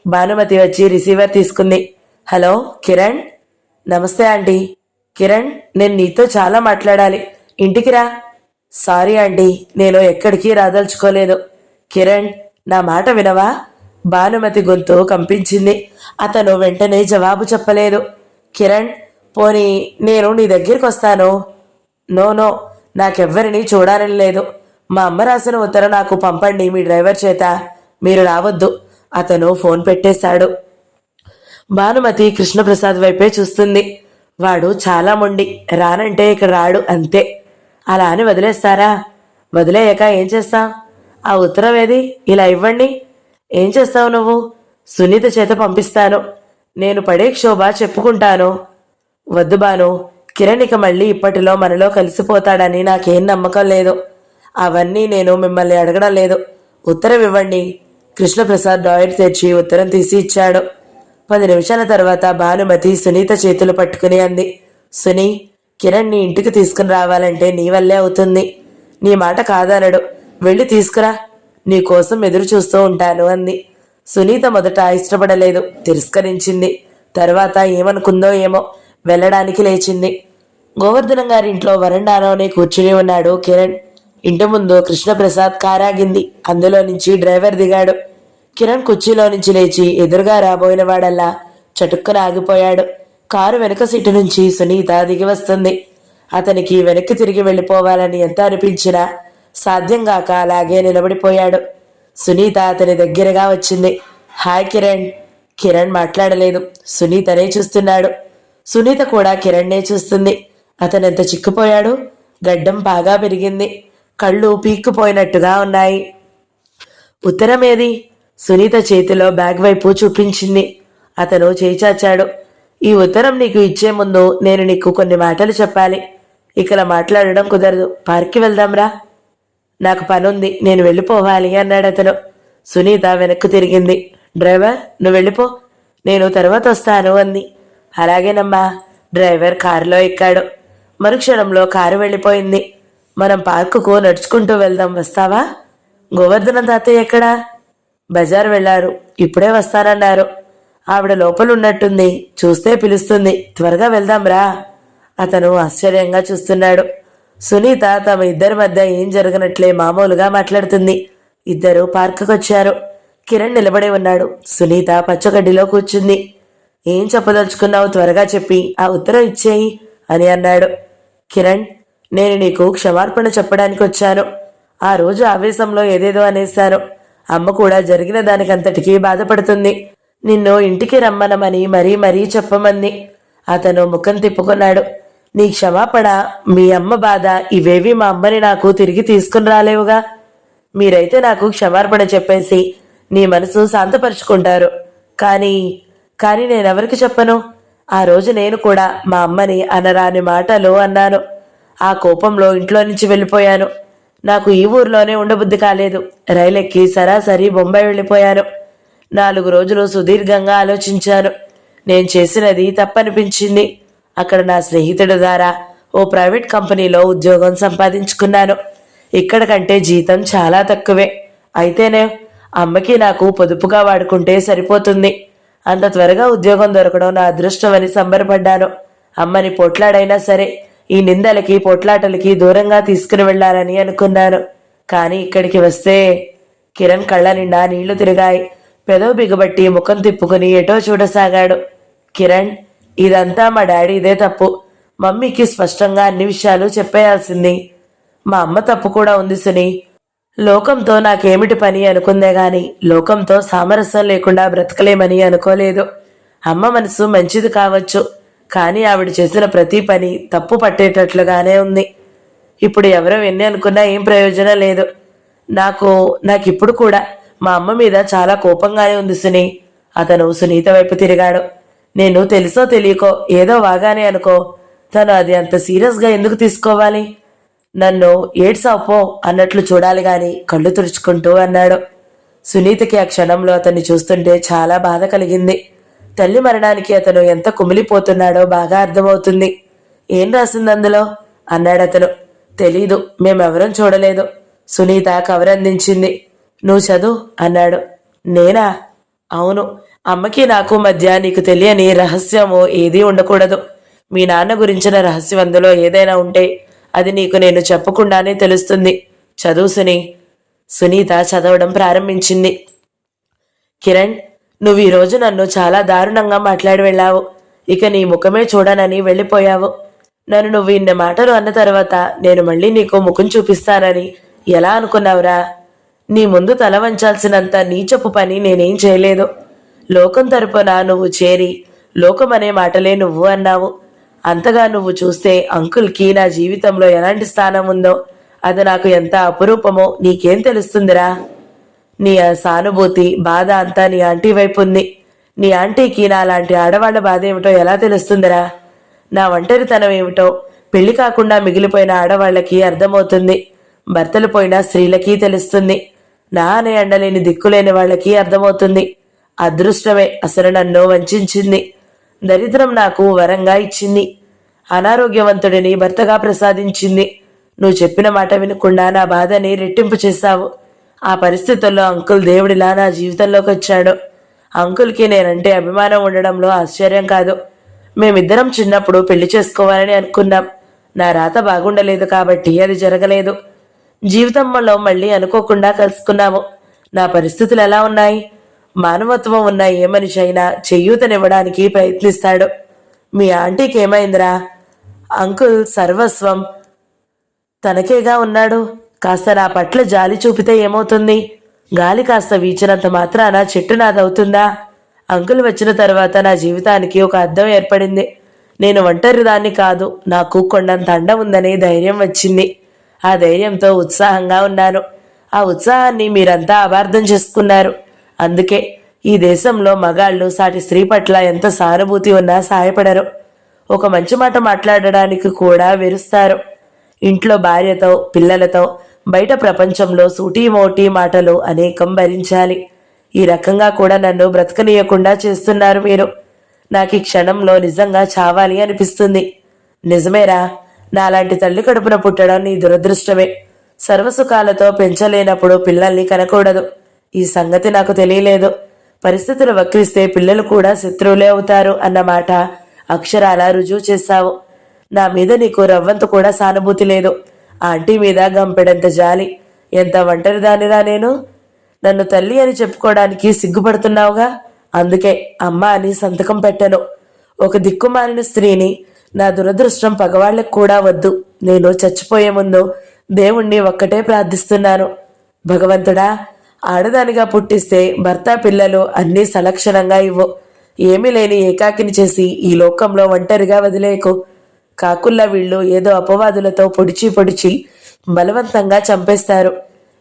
భానుమతి వచ్చి రిసీవర్ తీసుకుంది. హలో కిరణ్. నమస్తే ఆంటీ. కిరణ్, నేను నీతో చాలా మాట్లాడాలి. ఇంటికి రా. సారీ ఆంటీ, నేను ఎక్కడికి రాదలుచుకోలేదు. కిరణ్, నా మాట వినవా? భానుమతి గొంతు కంపించింది. అతను వెంటనే జవాబు చెప్పలేదు. కిరణ్, పోనీ నేను నీ దగ్గరికి వస్తాను. నో నో, నాకెవ్వరిని చూడాలని లేదు. మా అమ్మ రాసిన ఉత్తరం నాకు పంపండి మీ డ్రైవర్ చేత. మీరు రావద్దు. అతను ఫోన్ పెట్టేశాడు. భానుమతి కృష్ణప్రసాద్ వైపే చూస్తుంది. వాడు చాలా మొండి. రానంటే ఇక్కడ రాడు అంతే. అలా అని వదిలేస్తారా? వదిలేయక ఏం చేస్తాం? ఆ ఉత్తరం ఏది? ఇలా ఇవ్వండి. ఏం చేస్తావు నువ్వు? సునీత చేత పంపిస్తాను. నేను పడే క్షోభ చెప్పుకుంటాను. వద్దు బాను, కిరణ్ ఇక మళ్ళీ ఇప్పటిలో మనలో కలిసిపోతాడని నాకేం నమ్మకం లేదు. అవన్నీ నేను మిమ్మల్ని అడగడం లేదు. ఉత్తరం ఇవ్వండి. కృష్ణప్రసాద్ డాయర్ తెచ్చి ఉత్తరం తీసి ఇచ్చాడు. 10 నిమిషాల తర్వాత భానుమతి సునీత చేతులు పట్టుకుని అంది. సునీ, కిరణ్ నీ ఇంటికి తీసుకుని రావాలంటే నీ వల్లే అవుతుంది. నీ మాట కాదనడు. వెళ్ళి తీసుకురా. నీ కోసం ఎదురు చూస్తూ ఉంటాను అంది. సునీత మొదట ఇష్టపడలేదు, తిరస్కరించింది. తర్వాత ఏమనుకుందో ఏమో వెళ్ళడానికి లేచింది. గోవర్ధనం గారింట్లో వరండాలోనే కూర్చుని ఉన్నాడు కిరణ్. ఇంటి ముందు కృష్ణప్రసాద్ కారాగింది. అందులో నుంచి డ్రైవర్ దిగాడు. కిరణ్ కుర్చీలో నుంచి లేచి ఎదురుగా రాబోయిన వాడల్లా చటుక్కున ఆగిపోయాడు. కారు వెనుక సీటు నుంచి సునీత దిగి వస్తుంది. అతనికి వెనక్కి తిరిగి వెళ్ళిపోవాలని ఎంత అనిపించినా సాధ్యం కాక అలాగే నిలబడిపోయాడు. సునీత అతని దగ్గరగా వచ్చింది. హాయ్ కిరణ్. కిరణ్ మాట్లాడలేదు. సునీతనే చూస్తున్నాడు. సునీత కూడా కిరణ్నే చూస్తుంది. అతనెంత చిక్కిపోయాడు. గడ్డం బాగా పెరిగింది. కళ్ళు పీక్కుపోయినట్టుగా ఉన్నాయి. ఉత్తరం ఏది? సునీత చేతిలో బ్యాగ్ వైపు చూపించింది. అతను చేయి చాచాడు. ఈ ఉత్తరం నీకు ఇచ్చే ముందు నేను నీకు కొన్ని మాటలు చెప్పాలి. ఇక్కడ మాట్లాడడం కుదరదు. పార్క్కి వెళ్దాంరా. నాకు పనుంది, నేను వెళ్ళిపోవాలి అన్నాడు అతను. సునీత వెనక్కు తిరిగింది. డ్రైవర్, నువ్వు వెళ్ళిపో, నేను తర్వాత వస్తాను అంది. అలాగేనమ్మా. డ్రైవర్ కారులో ఎక్కాడు. మరుక్షణంలో కారు వెళ్ళిపోయింది. మనం పార్కుకు నడుచుకుంటూ వెళ్దాం, వస్తావా? గోవర్ధనం తాతయ్య ఎక్కడా? బజార్ వెళ్లారు, ఇప్పుడే వస్తానన్నారు. ఆవిడ లోపలున్నట్టుంది, చూస్తే పిలుస్తుంది. త్వరగా వెళ్దాంరా. అతను ఆశ్చర్యంగా చూస్తున్నాడు. సునీత తమ ఇద్దరి మధ్య ఏం జరగనట్లే మామూలుగా మాట్లాడుతుంది. ఇద్దరు పార్కుకొచ్చారు. కిరణ్ నిలబడి ఉన్నాడు. సునీత పచ్చగడ్డిలో కూర్చుంది. ఏం చెప్పదలుచుకున్నావు, త్వరగా చెప్పి ఆ ఉత్తరం ఇచ్చేయి అని అన్నాడు. కిరణ్, నేను నీకు క్షమార్పణ చెప్పడానికి వచ్చాను. ఆ రోజు ఆవేశంలో ఏదేదో అనేశాను. అమ్మ కూడా జరిగిన దానికంతటికీ బాధపడుతుంది. నిన్ను ఇంటికి రమ్మనమని మరీ చెప్పమంది. అతను ముఖం తిప్పుకున్నాడు. నీ క్షమాపణ, మీ అమ్మ బాధ ఇవేవి మా అమ్మని నాకు తిరిగి తీసుకుని రాలేవుగా. మీరైతే నాకు క్షమార్పణ చెప్పేసి నీ మనసు శాంతపరుచుకుంటారు. కానీ నేనెవరికి చెప్పను? ఆ రోజు నేను కూడా మా అమ్మని అనరాని మాటలు అన్నాను. ఆ కోపంలో ఇంట్లో నుంచి వెళ్ళిపోయాను. నాకు ఈ ఊర్లోనే ఉండబుద్ధి కాలేదు. రైలెక్కి సరాసరి బొంబాయి వెళ్ళిపోయాను. 4 రోజులు సుదీర్ఘంగా ఆలోచించాను. నేను చేసినది తప్పనిపించింది. అక్కడ నా స్నేహితుడి ద్వారా ఓ ప్రైవేట్ కంపెనీలో ఉద్యోగం సంపాదించుకున్నాను. ఇక్కడ కంటే జీతం చాలా తక్కువే. అయితేనే అమ్మకి నాకు పొదుపుగా వాడుకుంటే సరిపోతుంది. అంత త్వరగా ఉద్యోగం దొరకడం నా అదృష్టమని సంబరపడ్డాను. అమ్మని పోట్లాడైనా సరే ఈ నిందలకి పోట్లాటలకి దూరంగా తీసుకుని వెళ్లాలని అనుకున్నాను. కానీ ఇక్కడికి వస్తే... కిరణ్ కళ్ళ నిండా నీళ్లు తిరిగాయి. పెదవు బిగబట్టి ముఖం తిప్పుకుని ఎటో చూడసాగాడు. కిరణ్, ఇదంతా మా డాడీదే తప్పు. మమ్మీకి స్పష్టంగా అన్ని విషయాలు చెప్పేయాల్సింది. మా అమ్మ తప్పు కూడా ఉంది సుని. లోకంతో నాకేమిటి పని అనుకుందే గాని లోకంతో సామరస్యం లేకుండా బ్రతకలేమని అనుకోలేదు. అమ్మ మనసు మంచిది కావచ్చు, కానీ ఆవిడ చేసిన ప్రతి పని తప్పు పట్టేటట్లుగానే ఉంది. ఇప్పుడు ఎవరో ఎన్ని అనుకున్నా ఏం ప్రయోజనం లేదు. నాకిప్పుడు కూడా మా అమ్మ మీద చాలా కోపంగానే ఉంది సుని. అతను సునీత వైపు తిరిగాడు. నేను తెలుసో తెలియకో ఏదో వాగానే అనుకో. తను అది అంత సీరియస్గా ఎందుకు తీసుకోవాలి? నన్ను ఏడ్సాపో అన్నట్లు చూడాలి గాని కళ్ళు తుడుచుకుంటూ అన్నాడు. సునీతకి ఆ క్షణంలో అతన్ని చూస్తుంటే చాలా బాధ కలిగింది. తల్లి మరణానికి అతను ఎంత కుమిలిపోతున్నాడో బాగా అర్థమవుతుంది. ఏం రాసింది అందులో అన్నాడతను. తెలీదు, మేమెవరం చూడలేదు. సునీత కవర్ అందించింది. నువ్వు చదువు అన్నాడు. నేనా? అవును. అమ్మకి నాకు మధ్య నీకు తెలియని రహస్యమో ఏదీ ఉండకూడదు. మీ నాన్న గురించిన రహస్యం అందులో ఏదైనా ఉంటే అది నీకు నేను చెప్పకుండానే తెలుస్తుంది. చదువు సుని. సునీత చదవడం ప్రారంభించింది. కిరణ్, నువ్వు ఈరోజు నన్ను చాలా దారుణంగా మాట్లాడి వెళ్ళావు. ఇక నీ ముఖమే చూడనని వెళ్ళిపోయావు. నన్ను నువ్వు ఇన్ని మాటలు అన్న తర్వాత నేను మళ్ళీ నీకు ముఖం చూపిస్తానని ఎలా అనుకున్నావురా? నీ ముందు తల వంచాల్సినంత నీచపు పని నేనేం చేయలేదు. లోకం తరపున నువ్వు చేరి లోకం అనే మాటలే నువ్వు అన్నావు. అంతగా నువ్వు చూస్తే అంకుల్కి నా జీవితంలో ఎలాంటి స్థానం ఉందో, అది నాకు ఎంత అపురూపమో నీకేం తెలుస్తుందిరా? నీ సానుభూతి బాధ అంతా నీ ఆంటీ వైపు ఉంది. నీ ఆంటీకి నా లాంటి ఆడవాళ్ల బాధ ఏమిటో ఎలా తెలుస్తుందిరా? నా ఒంటరితనం ఏమిటో పెళ్లి కాకుండా మిగిలిపోయిన ఆడవాళ్లకి అర్థమవుతుంది. భర్తలు పోయిన స్త్రీలకి తెలుస్తుంది. నా అనే అండలేని దిక్కులేని వాళ్ళకి అర్థమవుతుంది. అదృష్టమే అసలు నన్ను వంచింది. దరిద్రం నాకు వరంగా ఇచ్చింది. అనారోగ్యవంతుడిని భర్తగా ప్రసాదించింది. నువ్వు చెప్పిన మాట వినకుండా నా బాధని రెట్టింపు చేశావు. ఆ పరిస్థితుల్లో అంకుల్ దేవుడిలా నా జీవితంలోకి వచ్చాడు. అంకుల్కి నేనంటే అభిమానం ఉండడంలో ఆశ్చర్యం కాదు. మేమిద్దరం చిన్నప్పుడు పెళ్లి చేసుకోవాలని అనుకున్నాం. నా రాత బాగుండలేదు కాబట్టి అది జరగలేదు. జీవితంలో మళ్ళీ అనుకోకుండా కలుసుకున్నాము. నా పరిస్థితులు ఎలా ఉన్నాయి? మానవత్వం ఉన్న ఏ మనిషి అయినా చెయ్యూతనివ్వడానికి ప్రయత్నిస్తాడు. మీ ఆంటీకి ఏమైందిరా? అంకుల్ సర్వస్వం తనకేగా ఉన్నాడు. కాస్త నా పట్ల జాలి చూపితే ఏమవుతుంది? గాలి కాస్త వీచినంత మాత్రాన చెట్టు నాదవుతుందా? అంకుల్ వచ్చిన తర్వాత నా జీవితానికి ఒక అర్థం ఏర్పడింది. నేను ఒంటరిదాన్ని కాదు, నాకు కొండంత అండ ఉందనే ధైర్యం వచ్చింది. ఆ ధైర్యంతో ఉత్సాహంగా ఉన్నాను. ఆ ఉత్సాహాన్ని మీరంతా అపార్థం చేసుకున్నారు. అందుకే ఈ దేశంలో మగాళ్ళు సాటి స్త్రీ పట్ల ఎంత సానుభూతి ఉన్నా సాయపడరు. ఒక మంచి మాట మాట్లాడడానికి కూడా వెరుస్తారు. ఇంట్లో భార్యతో, పిల్లలతో, బయట ప్రపంచంలో సూటీమోటీ మాటలు అనేకం భరించాలి. ఈ రకంగా కూడా నన్ను బ్రతకనీయకుండా చేస్తున్నారు మీరు. నాకు ఈ క్షణంలో నిజంగా చావాలి అనిపిస్తుంది. నిజమేరా, నాలాంటి తల్లి కడుపున పుట్టడం నీ దురదృష్టమే. సర్వసుఖాలతో పెంచలేనప్పుడు పిల్లల్ని కనకూడదు. ఈ సంగతి నాకు తెలియలేదు. పరిస్థితులు వక్రిస్తే పిల్లలు కూడా శత్రువులే అవుతారు అన్నమాట అక్షరాల రుజువు చేశావు. నా మీద నీకు రవ్వంత కూడా సానుభూతి లేదు. ఆంటీ మీద గంపెడంత జాలి. ఎంత ఒంటరిదానిరా నేను. నన్ను తల్లి అని చెప్పుకోవడానికి సిగ్గుపడుతున్నావుగా. అందుకే అమ్మ అని సంతకం పెట్టను. ఒక దిక్కుమాలిన స్త్రీని. నా దురదృష్టం పగవాళ్లకు కూడా వద్దు. నేను చచ్చిపోయే ముందు దేవుణ్ణి ఒక్కటే ప్రార్థిస్తున్నాను. భగవంతుడా, ఆడదానిగా పుట్టిస్తే భర్త, పిల్లలు అన్నీ సలక్షణంగా ఇవ్వు. ఏమీ లేని ఏకాకిని చేసి ఈ లోకంలో ఒంటరిగా వదిలేకు. కాకుల్లా వీళ్ళు ఏదో అపవాదులతో పొడిచి బలవంతంగా చంపేస్తారు.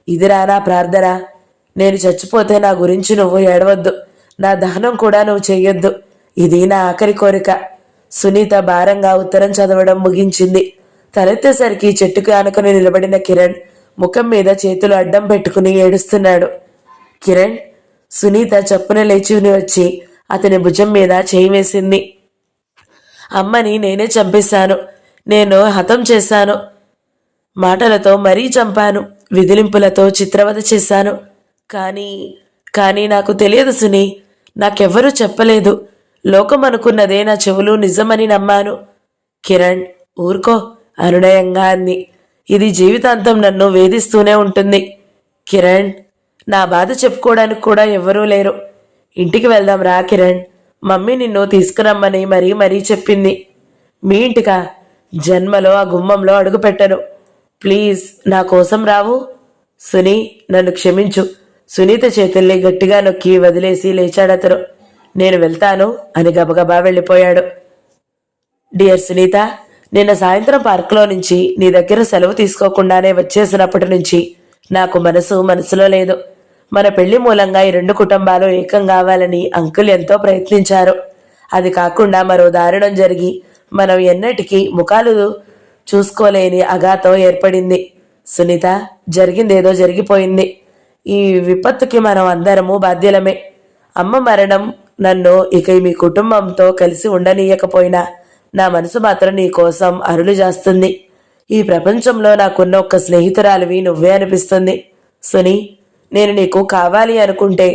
ఇదిరా నా ప్రార్థన. నేను చచ్చిపోతే నా గురించి నువ్వు ఏడవద్దు. నా దహనం కూడా నువ్వు చెయ్యొద్దు. ఇది నా ఆఖరి కోరిక. సునీత భారంగా ఉత్తరం చదవడం ముగించింది. తలెత్తేసరికి చెట్టుకు ఆనుకుని నిలబడిన కిరణ్ ముఖం మీద చేతులు అడ్డం పెట్టుకుని ఏడుస్తున్నాడు. కిరణ్, సునీత చప్పున లేచి వచ్చి అతని భుజం మీద చేయి వేసింది. అమ్మని నేనే చంపేశాను. నేను హతం చేశాను. మాటలతో మరీ చంపాను. విదిలింపులతో చిత్రవద చేశాను. కానీ నాకు తెలియదు సునీ. నాకెవ్వరూ చెప్పలేదు. లోకం అనుకున్నదే నా చెవులు నిజమని నమ్మాను. కిరణ్, ఊరుకో అనునయంగా అంది. ఇది జీవితాంతం నన్ను వేధిస్తూనే ఉంటుంది. కిరణ్, నా బాధ చెప్పుకోవడానికి కూడా ఎవ్వరూ లేరు. ఇంటికి వెళ్దాం రా కిరణ్. మమ్మీ నిన్ను తీసుకురమ్మని మరీ చెప్పింది. మీ ఇంటికా? జన్మలో ఆ గుమ్మంలో అడుగు పెట్టను. ప్లీజ్ నా కోసం రావు. సునీ, నన్ను క్షమించు. సునీత చేతుల్ని గట్టిగా నొక్కి వదిలేసి లేచాడతను. నేను వెళ్తాను అని గబగబా వెళ్ళిపోయాడు. డియర్ సునీత, నిన్న సాయంత్రం పార్కులో నుంచి నీ దగ్గర సెలవు తీసుకోకుండానే వచ్చేసినప్పటి నుంచి నాకు మనసులో లేదు. మన పెళ్లి మూలంగా ఈ రెండు కుటుంబాలు ఏకం కావాలని అంకుల్ ఎంతో ప్రయత్నించారు. అది కాకుండా మరో దారుణం జరిగి మనం ఎన్నటికీ ముఖాలు చూసుకోలేని అఘాతం ఏర్పడింది. సునీత, జరిగిందేదో జరిగిపోయింది. ఈ విపత్తుకి మనం అందరము బాధ్యులమే. అమ్మ మరణం నన్ను ఇక మీ కుటుంబంతో కలిసి ఉండనీయకపోయినా నా మనసు మాత్రం నీ కోసం అరులు చేస్తుంది. ఈ ప్రపంచంలో నాకున్న ఒక్క స్నేహితురాలివి నువ్వే అనిపిస్తుంది. సునీ, నేను నీకు కావాలి అనుకుంటే,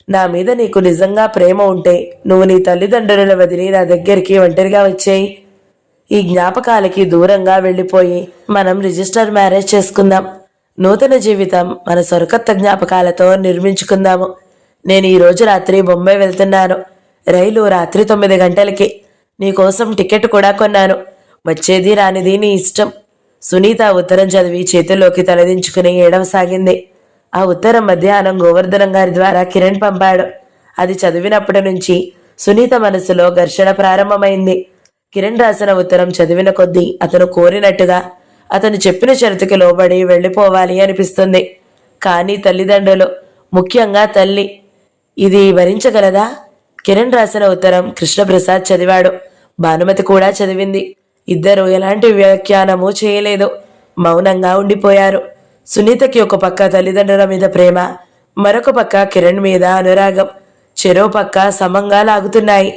నా మీద నీకు నిజంగా ప్రేమ ఉంటే నువ్వు నీ తల్లిదండ్రుల వదిలి నా దగ్గరికి ఒంటరిగా వచ్చేయి. ఈ జ్ఞాపకాలకి దూరంగా వెళ్ళిపోయి మనం రిజిస్టర్ మ్యారేజ్ చేసుకుందాం. నూతన జీవితం మన సొరకొత్త జ్ఞాపకాలతో నిర్మించుకుందాము. నేను ఈరోజు రాత్రి బొంబాయి వెళ్తున్నాను. రైలు రాత్రి 9 గంటలకి. నీకోసం టికెట్ కూడా కొన్నాను. వచ్చేది రానిది నీ ఇష్టం. సునీత ఉత్తరం చదివి చేతుల్లోకి తలదించుకుని ఏడవసాగింది. ఆ ఉత్తరం మధ్యాహ్నం గోవర్ధనం గారి ద్వారా కిరణ్ పంపాడు. అది చదివినప్పటి నుంచి సునీత మనసులో ఘర్షణ ప్రారంభమైంది. కిరణ్ రాసిన ఉత్తరం చదివిన కొద్దీ అతను కోరినట్టుగా, అతను చెప్పిన షరతుకి లోబడి వెళ్ళిపోవాలి అనిపిస్తుంది. కానీ తల్లిదండ్రులు, ముఖ్యంగా తల్లి, ఇది భరించగలదా? కిరణ్ రాసిన ఉత్తరం కృష్ణప్రసాద్ చదివాడు. భానుమతి కూడా చదివింది. ఇద్దరు ఎలాంటి వ్యాఖ్యానము చేయలేదు. మౌనంగా ఉండిపోయారు. సునీతకి ఒక పక్క తల్లిదండ్రుల మీద ప్రేమ, మరొక పక్క కిరణ్ మీద అనురాగం చెరో పక్క సమంగా లాగుతున్నాయి.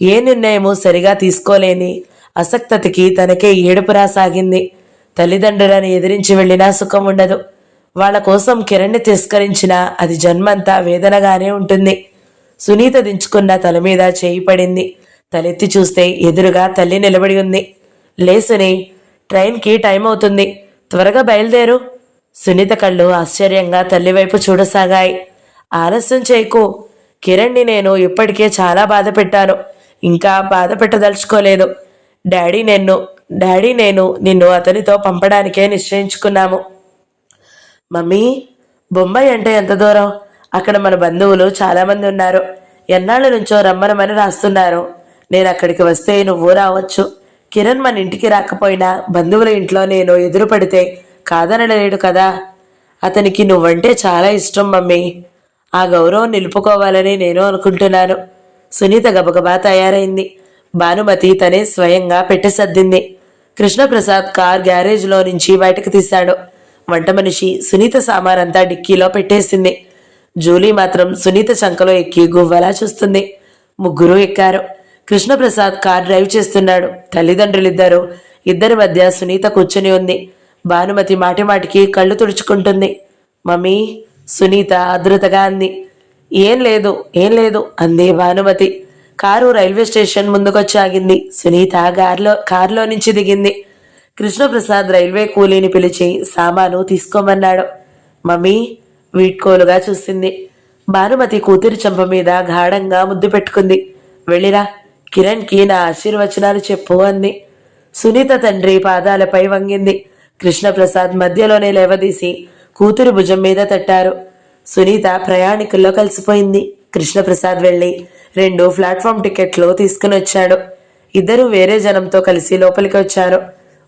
ఏ నిర్ణయము సరిగా తీసుకోలేని అసక్తతకి తనకే ఏడుపు రాసాగింది. తల్లిదండ్రులను ఎదిరించి వెళ్ళినా సుఖం ఉండదు. వాళ్ళ కోసం కిరణ్ని తిరస్కరించినా అది జన్మంతా వేదనగానే ఉంటుంది. సునీత దించుకున్న తల మీద చేయి పడింది. తలెత్తి చూస్తే ఎదురుగా తల్లి నిలబడి ఉంది. లేసుని, ట్రైన్కి టైం అవుతుంది, త్వరగా బయలుదేరు. సునీత కళ్ళు ఆశ్చర్యంగా తల్లివైపు చూడసాగాయి. ఆలస్యం చేయకు. కిరణ్ని నేను ఇప్పటికే చాలా బాధ పెట్టాను. ఇంకా బాధ పెట్టదలుచుకోలేదు. డాడీ నేను నిన్ను అతనితో పంపడానికే నిశ్చయించుకున్నాము. మమ్మీ, బొంబాయి అంటే ఎంత దూరం? అక్కడ మన బంధువులు చాలామంది ఉన్నారు. ఎన్నాళ్ళ నుంచో రమ్మనమని రాస్తున్నారు. నేను అక్కడికి వస్తే నువ్వు రావచ్చు. కిరణ్ మన ఇంటికి రాకపోయినా బంధువుల ఇంట్లో నేను ఎదురు పడితే కాదనలేడు కదా. అతనికి నువ్వంటే చాలా ఇష్టం మమ్మీ. ఆ గౌరవం నిలుపుకోవాలని నేను అనుకుంటున్నాను. సునీత గబగబా తయారైంది. భానుమతి తనే స్వయంగా పెట్టెసర్దింది. కృష్ణప్రసాద్ కార్ గ్యారేజ్లో నుంచి బయటకు తీశాడు. వంట మనిషి సునీత సామానంతా డిక్కీలో పెట్టేసింది. జూలీ మాత్రం సునీత చంకలో ఎక్కి గువ్వలా చూస్తుంది. ముగ్గురు ఎక్కారు. కృష్ణప్రసాద్ కార్ డ్రైవ్ చేస్తున్నాడు. తల్లిదండ్రులిద్దరూ ఇద్దరి మధ్య సునీత కూర్చుని ఉంది. భానుమతి మాటిమాటికి కళ్ళు తుడుచుకుంటుంది. మమ్మీ, సునీత ఆదృతగా అంది. ఏం లేదు అంది భానుమతి. కారు రైల్వే స్టేషన్ ముందుకొచ్చి ఆగింది. సునీత కారులో నుంచి దిగింది. కృష్ణప్రసాద్ రైల్వే కూలీని పిలిచి సామాను తీసుకోమన్నాడు. మమ్మీ వీడ్కోలుగా చూసింది. భానుమతి కూతురి చెంప మీద గాఢంగా ముద్దు పెట్టుకుంది. వెళ్ళిరా, కిరణ్కి నా ఆశీర్వచనాలు చెప్పు అంది. సునీత తండ్రి పాదాలపై వంగింది. కృష్ణప్రసాద్ మధ్యలోనే లేవదీసి కూతురు భుజం మీద తట్టారు. సునీత ప్రయాణికుల్లో కలిసిపోయింది. కృష్ణప్రసాద్ వెళ్ళి 2 ప్లాట్ఫామ్ టికెట్లు తీసుకుని వచ్చాడు. ఇద్దరు వేరే జనంతో కలిసి లోపలికి వచ్చారు.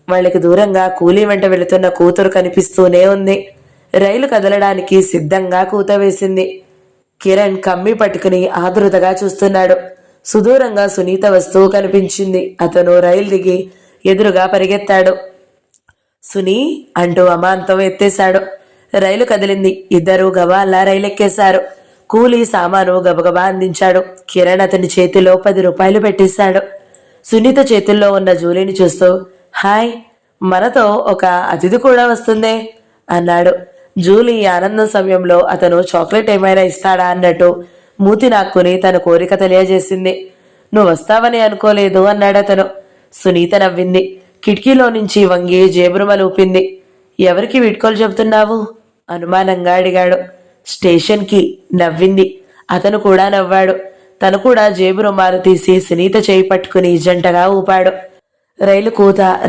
వాళ్ళకి దూరంగా కూలీ వెంట వెళుతున్న కూతురు కనిపిస్తూనే ఉంది. రైలు కదలడానికి సిద్ధంగా కూత వేసింది. కిరణ్ కమ్మి పట్టుకుని ఆదురుతగా చూస్తున్నాడు. సుదూరంగా సునీత వస్తువు కనిపించింది. అతను రైలు దిగి ఎదురుగా పరిగెత్తాడు. సునీ అంటూ అమాంతం ఎత్తేశాడు. రైలు కదిలింది. ఇద్దరు గబాల్లా రైలెక్కేశారు. కూలీ సామాను గబగబా అందించాడు. కిరణ్ అతని చేతిలో 10 రూపాయలు పెట్టేశాడు. సునీత చేతుల్లో ఉన్న జూలీని చూస్తూ, హాయ్, మనతో ఒక అతిథి కూడా వస్తుందే అన్నాడు. జూలీ ఆనందం సమయంలో అతను చాక్లెట్ ఏమైనా ఇస్తాడా అన్నట్టు మూతి నాక్కుని తన కోరిక తెలియజేసింది. నువ్వు వస్తావని అనుకోలేదు అన్నాడు అతను. సునీత నవ్వింది. కిటికీలో నుంచి వంగి జేబురుమలు ఊపింది. ఎవరికి వీడ్కోలు చెబుతున్నావు అనుమానంగా అడిగాడు. స్టేషన్కి నవ్వింది. అతను కూడా నవ్వాడు. తను కూడా జేబు రుమాలు తీసి సునీత చేయి పట్టుకుని జంటగా ఊపాడు.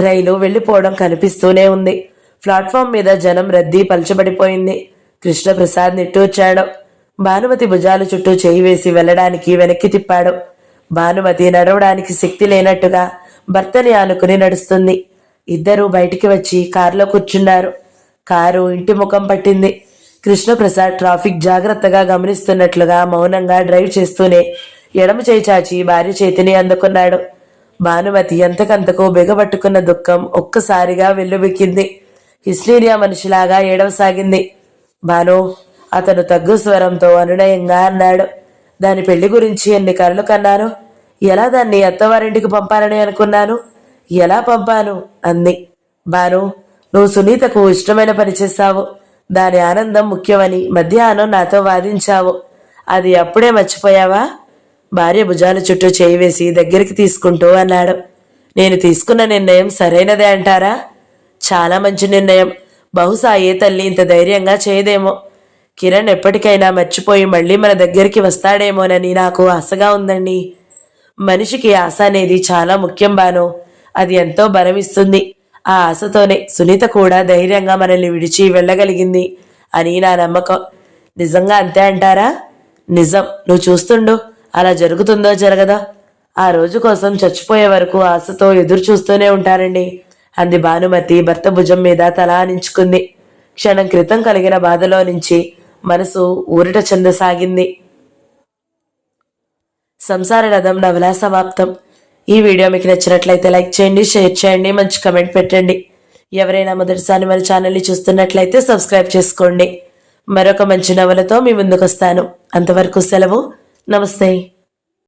రైలు వెళ్ళిపోవడం కనిపిస్తూనే ఉంది. ప్లాట్ఫామ్ మీద జనం రద్దీ పలచబడిపోయింది. కృష్ణప్రసాద్ నిట్టూర్చాడు. భానుమతి భుజాలు చుట్టూ చేయి వేసి వెళ్ళడానికి వెనక్కి తిప్పాడు. భానుమతి నడవడానికి శక్తి లేనట్టుగా భర్తని ఆనుకుని నడుస్తుంది. ఇద్దరూ బయటికి వచ్చి కారులో కూర్చున్నారు. కారు ఇంటి ముఖం పట్టింది. కృష్ణప్రసాద్ ట్రాఫిక్ జాగ్రత్తగా గమనిస్తున్నట్లుగా మౌనంగా డ్రైవ్ చేస్తూనే ఎడమ చేయి చాచి భార్య చేతిని అందుకున్నాడు. భానుమతి ఎంతకంతకు బిగబట్టుకున్న దుఃఖం ఒక్కసారిగా వెల్లుబెక్కింది. హిస్టీరియా మనిషిలాగా ఏడవసాగింది. భాను, అతను తగ్గు స్వరంతో అనునయంగా అన్నాడు. దాని పెళ్లి గురించి ఎన్ని కలలు కన్నాను. ఎలా దాన్ని అత్తవారింటికి పంపాలని అనుకున్నాను. ఎలా పంపాను అంది. భాను, నువ్వు సునీతకు ఇష్టమైన పని చేశావు. దాని ఆనందం ముఖ్యమని మధ్యాహ్నం నాతో వాదించావు. అది అప్పుడే మర్చిపోయావా? భార్య భుజాల చుట్టూ చేయి వేసి దగ్గరికి తీసుకుంటూ అన్నాడు. నేను తీసుకున్న నిర్ణయం సరైనదే అంటారా? చాలా మంచి నిర్ణయం. బహుశా ఏ తల్లి ఇంత ధైర్యంగా చేయదేమో. కిరణ్ ఎప్పటికైనా మర్చిపోయి మళ్ళీ మన దగ్గరికి వస్తాడేమోనని నాకు ఆశగా ఉందండి. మనిషికి ఆశ అనేది చాలా ముఖ్యం బాను. అది ఎంతో బలమిస్తుంది. ఆ ఆశతోనే సునీత కూడా ధైర్యంగా మనల్ని విడిచి వెళ్ళగలిగింది అని నా నమ్మకం. నిజంగా అంతే అంటారా? నిజం. నువ్వు చూస్తుండు, అలా జరుగుతుందో జరగదో. ఆ రోజు కోసం చచ్చిపోయే వరకు ఆశతో ఎదురు చూస్తూనే ఉంటారండి అంది భానుమతి భర్త భుజం మీద తల ఆనించుకుంది. క్షణం క్రితం కలిగిన బాధలో నుంచి మనసు ఊరట చెందసాగింది. సంసార రథం నవల సమాప్తం. ఈ వీడియో మీకు నచ్చినట్లయితే లైక్ చేయండి, షేర్ చేయండి, మంచి కమెంట్ పెట్టండి. ఎవరైనా మొదటిసారి మన ఛానల్ని చూస్తున్నట్లయితే సబ్స్క్రైబ్ చేసుకోండి. మరొక మంచి నవలతో మీ ముందుకు వస్తాను. అంతవరకు సెలవు. నమస్తే.